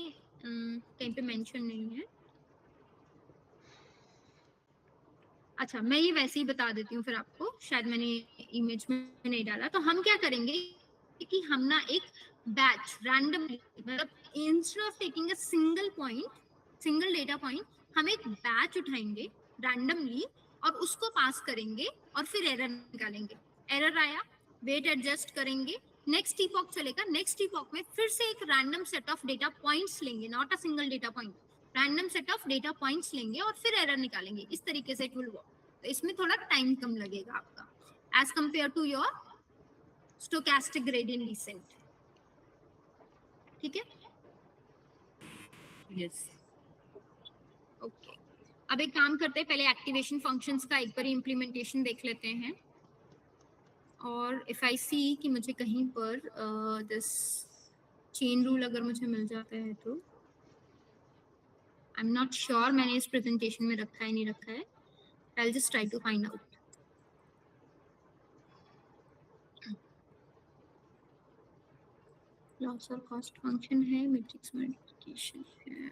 कहीं पे मेंशन नहीं है, अच्छा मैं ये वैसे ही बता देती हूँ फिर आपको, शायद मैंने इमेज में नहीं डाला। तो हम क्या करेंगे कि हम ना एक बैच रैंडमली, मतलब instead of taking a single point, single data point, हम एक बैच उठाएंगे रैंडमली और उसको पास करेंगे और फिर एरर निकालेंगे। एरर आया, वेट एडजस्ट करेंगे, नेक्स्ट इपॉक चलेगा, नेक्स्ट इपॉक में फिर से एक random set of data points लेंगे, not a single data point, random set of data points लेंगे और फिर एरर निकालेंगे। इस तरीके से इट विल वर्क। तो इसमें थोड़ा टाइम कम लगेगा आपका as compare to your stochastic gradient descent. ठीक है, यस, ओके। अब एक काम करते हैं, पहले एक्टिवेशन फंक्शंस का एक बार इम्प्लीमेंटेशन देख लेते हैं। और इफ आई सी कि मुझे कहीं पर दिस चेन रूल अगर मुझे मिल जाता है तो, आई एम नॉट श्योर मैंने इस प्रेजेंटेशन में रखा है नहीं रखा है, I will just try to find out. Loss और कॉस्ट फंक्शन है, मैट्रिक्स मल्टीप्लिकेशन है,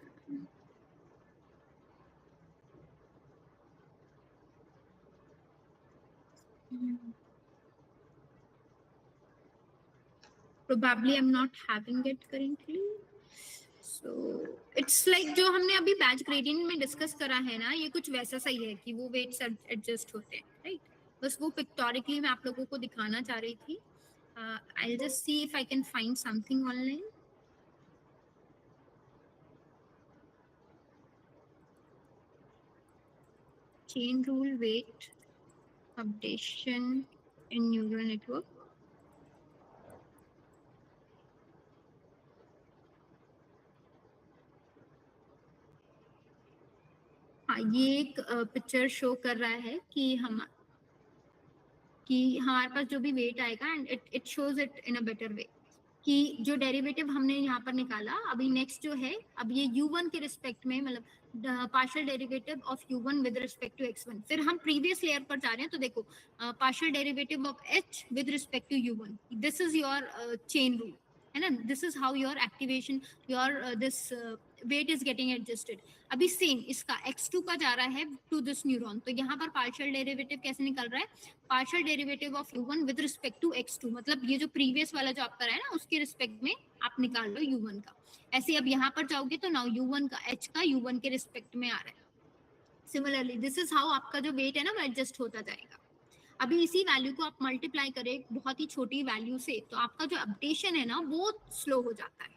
probably I'm not having it currently, so it's like जो हमने अभी बैच ग्रेडियंट में डिस्कस करा है ना, ये कुछ वैसा सही है कि वो वेट्स एडजस्ट होते हैं, राइट? बस वो पिक्टोरिकली मैं आप लोगों को दिखाना चाह रही थी। I'll just see if I can find something online. Chain rule weight updation in neural network. हाँ, ये एक पिक्चर शो कर रहा है कि हमारे पास जो भी वेट आएगा and it shows it in a better way कि जो डेरिवेटिव हमने यहाँ पर निकाला, अभी नेक्स्ट जो है, अब ये u1 के रिस्पेक्ट में, मतलब partial derivative of u1 with respect to x1, फिर हम प्रीवियस लेयर पर जा रहे हैं। तो देखो partial derivative of h with respect to u1, this is your chain rule, है ना? This is how your activation, your this weight is getting adjusted. अभी सेम इसका x2 का जा रहा है टू दिस न्यूरॉन, तो यहाँ पर पार्शियल डेरिवेटिव कैसे निकल रहा है, partial derivative of u1 with respect to x2, मतलब ये जो प्रीवियस वाला जो आपका रहा है ना, उसके रिस्पेक्ट में आप निकाल लो u1 का। ऐसे अब यहाँ पर जाओगे तो नाउ u1 का h का u1 के रिस्पेक्ट में आ रहा है। सिमिलरली दिस इज हाउ आपका जो वेट है ना वो एडजस्ट होता जाएगा। अभी इसी वैल्यू को आप मल्टीप्लाई करें बहुत ही छोटी वैल्यू से, तो आपका जो अपडेशन है ना वो स्लो हो जाता है।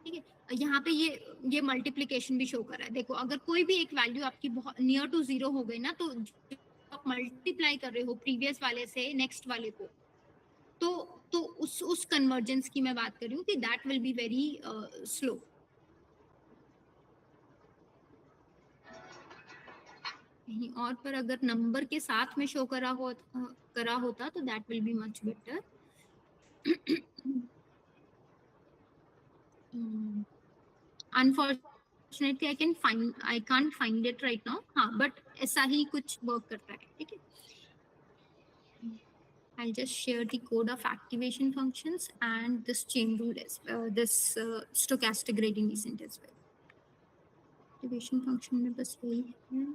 ठीक है, यहाँ पे ये मल्टीप्लिकेशन भी शो कर रहा है। देखो अगर कोई भी एक वैल्यू आपकी बहुत नियर टू 0 हो गई ना, तो आप मल्टीप्लाई कर रहे हो प्रीवियस वाले से नेक्स्ट वाले को, तो उस कन्वर्जेंस की मैं बात कर रही हूँ कि that will be very slow. कहीं और पर अगर नंबर के साथ में शो करा होता तो that will be much better. Unfortunately I can't find it right now. हाँ, बट ऐसा ही कुछ वर्क करता है। ठीक है, I'll just share the code of activation functions and this chain rule as this stochastic gradient descent as well. Activation function में बस वही है।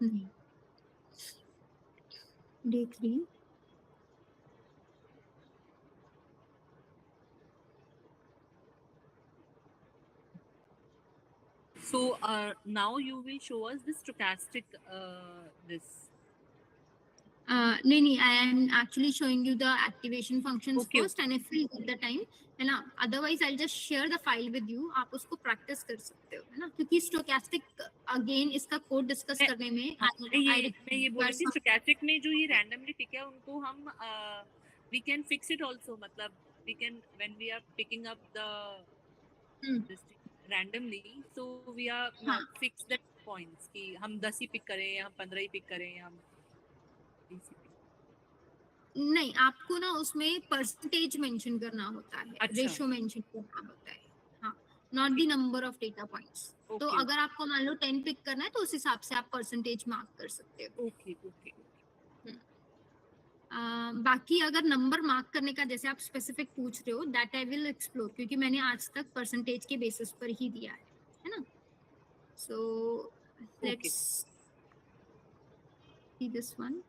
नहीं देख रही हूँ। So now you will show us the stochastic this. No, I am actually showing you the activation functions Okay, first, and if we get the time, है ना, otherwise I'll just share the file with you. आप उसको practice कर सकते हो, है ना, क्योंकि stochastic again इसका code discuss करने में मैं ये बोल रही थी stochastic में जो ये randomly pick है उनको हम we can fix it also, मतलब we can when we are picking up the this thing randomly, so we are fix that points कि हम 10 ही pick करें या हम 15 ही pick करें या हम 20 ही pick. नहीं, आपको ना उसमें परसेंटेज मेंशन करना होता है, रेशियो मेंशन करना होता है, हाँ, not the number of data points. तो अगर आपको मान लो 10 पिक करना है तो उस हिसाब से आप परसेंटेज मार्क कर सकते हो. Okay okay. बाकी अगर नंबर मार्क करने का जैसे आप स्पेसिफिक पूछ रहे हो, दैट आई विल एक्सप्लोर, क्योंकि मैंने आज तक परसेंटेज के बेसिस पर ही दिया है ना. So let's see this one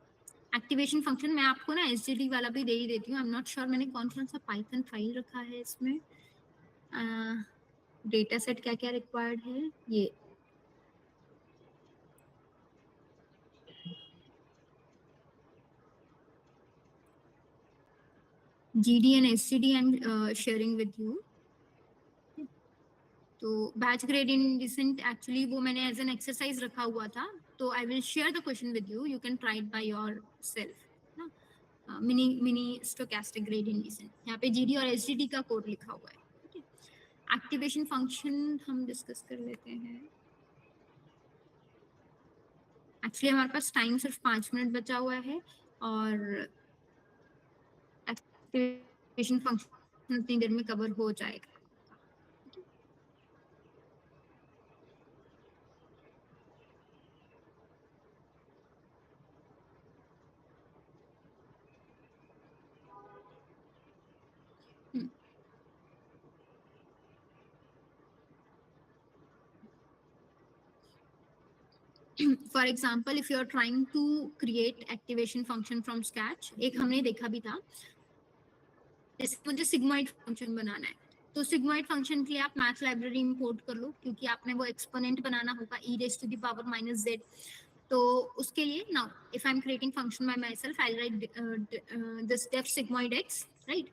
activation function. मैं आपको ना एसजीडी वाला भी दे ही देती हूँ. आई एम नॉट श्योर मैंने कौन सा पाइथन फाइल रखा है इसमें. डेटा सेट क्या क्या रिक्वायर्ड है, ये GD and SGD I'm sharing with you. तो बैच ग्रेडियंट डिसेंट एक्चुअली वो मैंने एज एन एक्सरसाइज रखा हुआ था, तो I will share the question with you. You can try it by yourself. Mini stochastic gradient descent, यहाँ पे GD और SGD का कोड लिखा हुआ है. एक्टिवेशन फंक्शन हम डिस्कस कर लेते हैं. एक्चुअली हमारे पास टाइम सिर्फ 5 मिनट बचा हुआ है और एक्टिवेशन फंक्शन उतनी देर में कवर हो जाएगा. For example, if you are trying to create activation function from scratch, एक हमने देखा भी था, जैसे मुझे sigmoid function बनाना है, तो sigmoid function के लिए आप मैथ लाइब्रेरी इंपोर्ट कर लो, क्योंकि आपने वो एक्सपोनेंट बनाना होगा e raised to the power minus z. तो उसके लिए now if I'm creating function by myself, I'll write this def sigmoid x, right?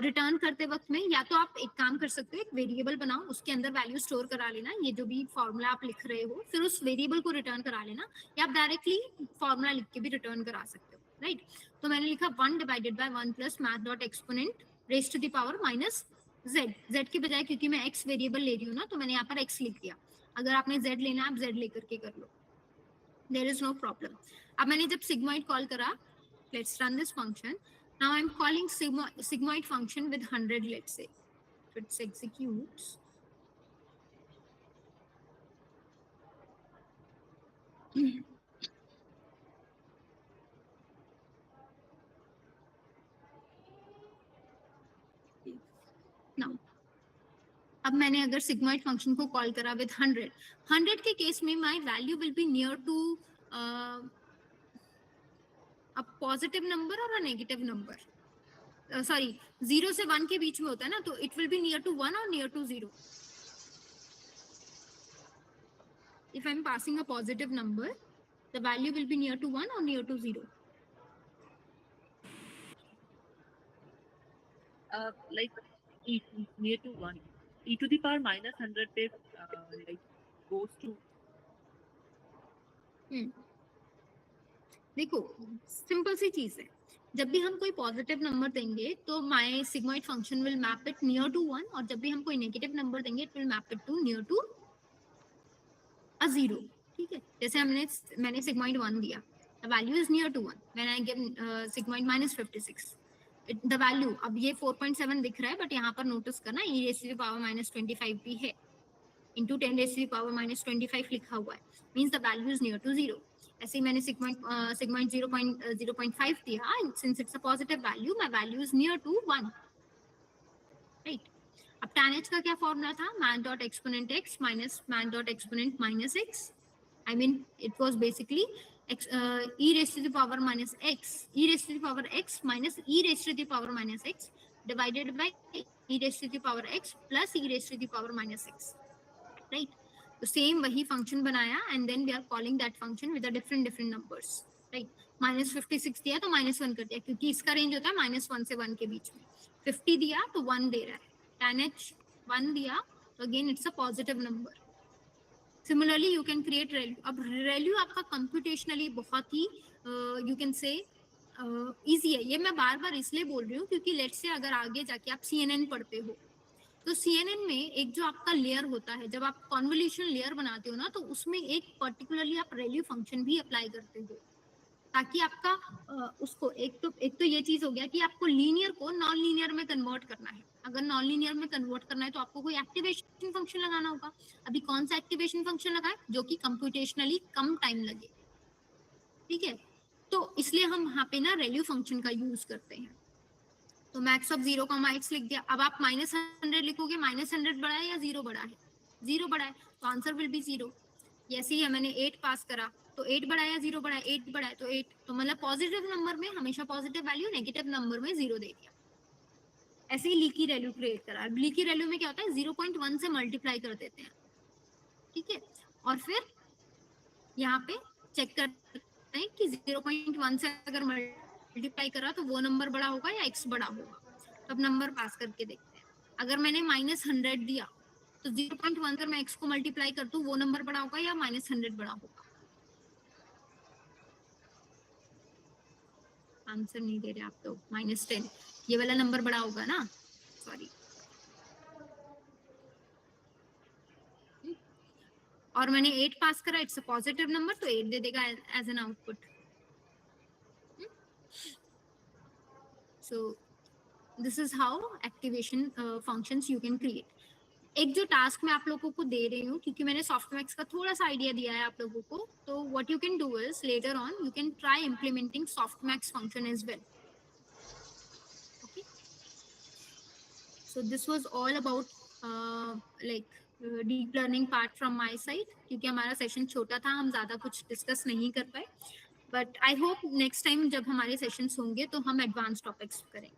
Return करते वक्त में या तो आप एक काम कर सकते हो, एक वेरिएबल बनाओ, उसके अंदर वैल्यू स्टोर करा लेना, ये जो भी फॉर्मूला आप लिख रहे हो, फिर उस वेरिएबल को रिटर्न करा लेना, या आप डायरेक्टली फॉर्मूला लिख के भी रिटर्न करा सकते हो, राइट? तो मैंने लिखा 1 divided by 1 plus math dot exponent raised to the power minus z. z के बजाय क्योंकि मैं x वेरिएबल ले रही हूँ ना, तो मैंने यहाँ पर x लिख दिया. अगर आपने z लेना है, आप z लेकर के कर लो, देयर इज नो प्रॉब्लम. अब मैंने जब sigmoid कॉल करा, let's run this function. Now I'm calling sigmoid function with 100, let's say. If it executes, now अब मैंने अगर sigmoid function को कॉल करा with 100 के केस में my value will be near to a positive number or a negative number. Sorry, 0 से 1 के बीच में होता है ना, तो it will be near to 1 or near to 0. If I'm passing a positive number, the value will be near to 1 or near to 0. Like near to 1. E to the power minus 100 पे like goes to. देखो simple सी चीज है, जब भी हम कोई positive number देंगे तो my sigmoid function will map it near to 1, और जब भी हम कोई नेगेटिव नंबर देंगे it will map it to near to a 0. ठीक है, जैसे मैंने सिग्मॉइड 1 दिया, the value is near to 1. When I give sigmoid minus 56, the value अब ये 4.7 दिख रहा है, बट यहाँ पर नोटिस करना e raised to the power minus 25 भी है, into 10 raised to the power minus 25 लिखा हुआ है, means the value is near to 0. ऐसे ही मैंने sigmoid 0.05 दिया, since it's a positive value, my value is near to 1, right? अब tan h का क्या फॉर्मूला था? man dot exponent x minus man dot exponent minus x. I mean it was basically e raised to the power minus x, e raised to the power x minus e raised to the power minus x divided by e raised to the power x plus e raised to the power minus x, right? तो same वही function बनाया and then we are calling that function with different numbers, right. -56 दिया तो -1 कर दिया, क्योंकि इसका range होता है -1 से 1 के बीच में। 50 दिया तो 1 दे रहा है, tanh 1 दिया तो again it's a positive number. Similarly you can create ReLU. अब रेल्यू आपका कंप्यूटेशनली बहुत ही यू कैन से इजी है। ये मैं बार बार इसलिए बोल रही हूँ क्योंकि लेट्स से अगर आगे जाके आप CNN पढ़ते हो तो CNN में एक जो आपका लेयर होता है, जब आप कॉन्वोल्यूशन लेयर बनाते हो ना, तो उसमें एक पर्टिकुलरली आप रेल्यू फंक्शन भी अप्लाई करते हो, ताकि आपका उसको एक तो ये चीज हो गया कि आपको लीनियर को नॉन लीनियर में कन्वर्ट करना है। अगर नॉन लीनियर में कन्वर्ट करना है तो आपको कोई एक्टिवेशन फंक्शन लगाना होगा। अभी कौन सा एक्टिवेशन फंक्शन लगाए जो कि कंप्यूटेशनली कम टाइम लगे, ठीक है। तो इसलिए हम यहाँ पे ना रेल्यू फंक्शन का यूज करते हैं। तो मैक्स ऑफ 0, x लिख दिया। अब आप -100 लिखोगे, -100 बड़ा है या 0 बड़ा है? 0 बड़ा है, तो आंसर विल बी 0। ऐसे ही है, मैंने 8 पास करा तो 8 बड़ा है या 0 बड़ा है? 8 बड़ा है तो 8, तो मतलब पॉजिटिव नंबर में हमेशा पॉजिटिव वैल्यू, नेगेटिव नंबर में 0 दे दिया। ऐसे ही लीकी वैल्यू क्रिएट करा। लीकी वैल्यू में क्या होता है, 0.1 से मल्टीप्लाई कर देते हैं, ठीक है। और फिर यहाँ पे चेक करते हैं कि 0.1 से अगर मल्टीप्लाई करा तो वो नंबर बड़ा होगा या x बड़ा होगा। तब नंबर पास करके देखते हैं। अगर मैंने -100 दिया तो 0.1 अगर मैं x को मल्टीप्लाई कर दूं वो नंबर बड़ा होगा या -100 बड़ा होगा? आंसर नहीं दे रहे आप तो। -10, ये वाला नंबर बड़ा होगा ना, सॉरी। और मैंने 8 पास करा, इट्स अ पॉजिटिव नंबर, तो 8 दे देगा as an output. So this is how activation functions you can create. एक जो टास्क मैं आप लोगों को दे रही हूँ, क्योंकि मैंने सॉफ्टमैक्स का थोड़ा सा आइडिया दिया है आप लोगों को, तो what you can do is later on you can try implementing softmax function as well. Okay, so this was all about like deep learning part from my side, क्योंकि हमारा सेशन छोटा था, हम ज्यादा कुछ डिस्कस नहीं कर पाए। But I hope next time जब हमारे सेशंस होंगे तो हम एडवांस टॉपिक्स करेंगे।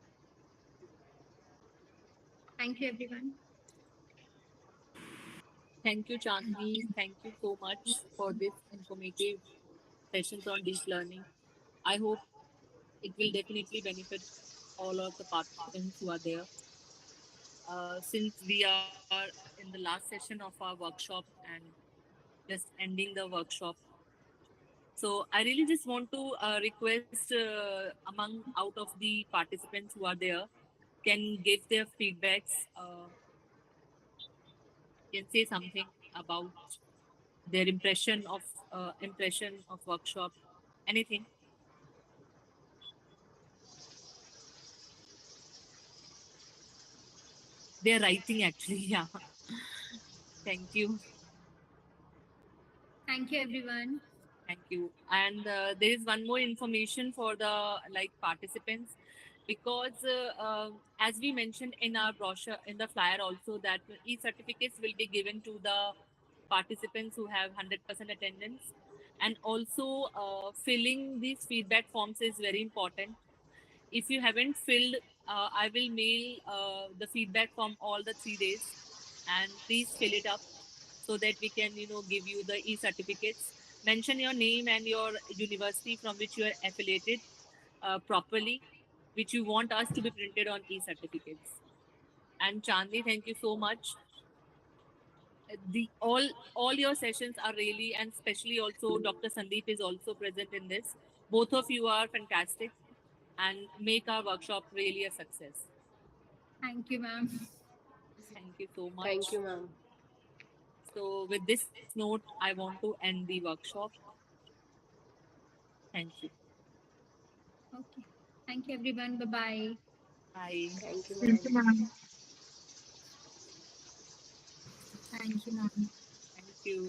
Thank you everyone. Thank you, Chandni. Thank you so much for this informative sessions on deep learning. I hope it will definitely benefit all of the participants who are there. Since we are in the last session of our workshop and just ending the workshop, so I really just want to request among out of the participants who are there can give their feedbacks, can say something about their impression of workshop, anything. They're writing actually. Yeah. Thank you. Thank you everyone. Thank you. And there is one more information for the participants, because as we mentioned in our brochure, in the flyer also, that e-certificates will be given to the participants who have 100% attendance. And also filling these feedback forms is very important. If you haven't filled, I will mail the feedback form all the 3 days, and please fill it up so that we can give you the e-certificates. Mention your name and your university from which you are affiliated properly, which you want us to be printed on e-certificates. And Chandni, thank you so much. The all your sessions are really, and especially also Dr. Sandeep is also present in this. Both of you are fantastic and make our workshop really a success. Thank you, ma'am. Thank you so much. Thank you, ma'am. So with this note, I want to end the workshop. Thank you. Okay. Thank you everyone. Bye-bye. Bye. Thank you, Thank you, ma'am. ma'am. Thank you, ma'am. Thank you.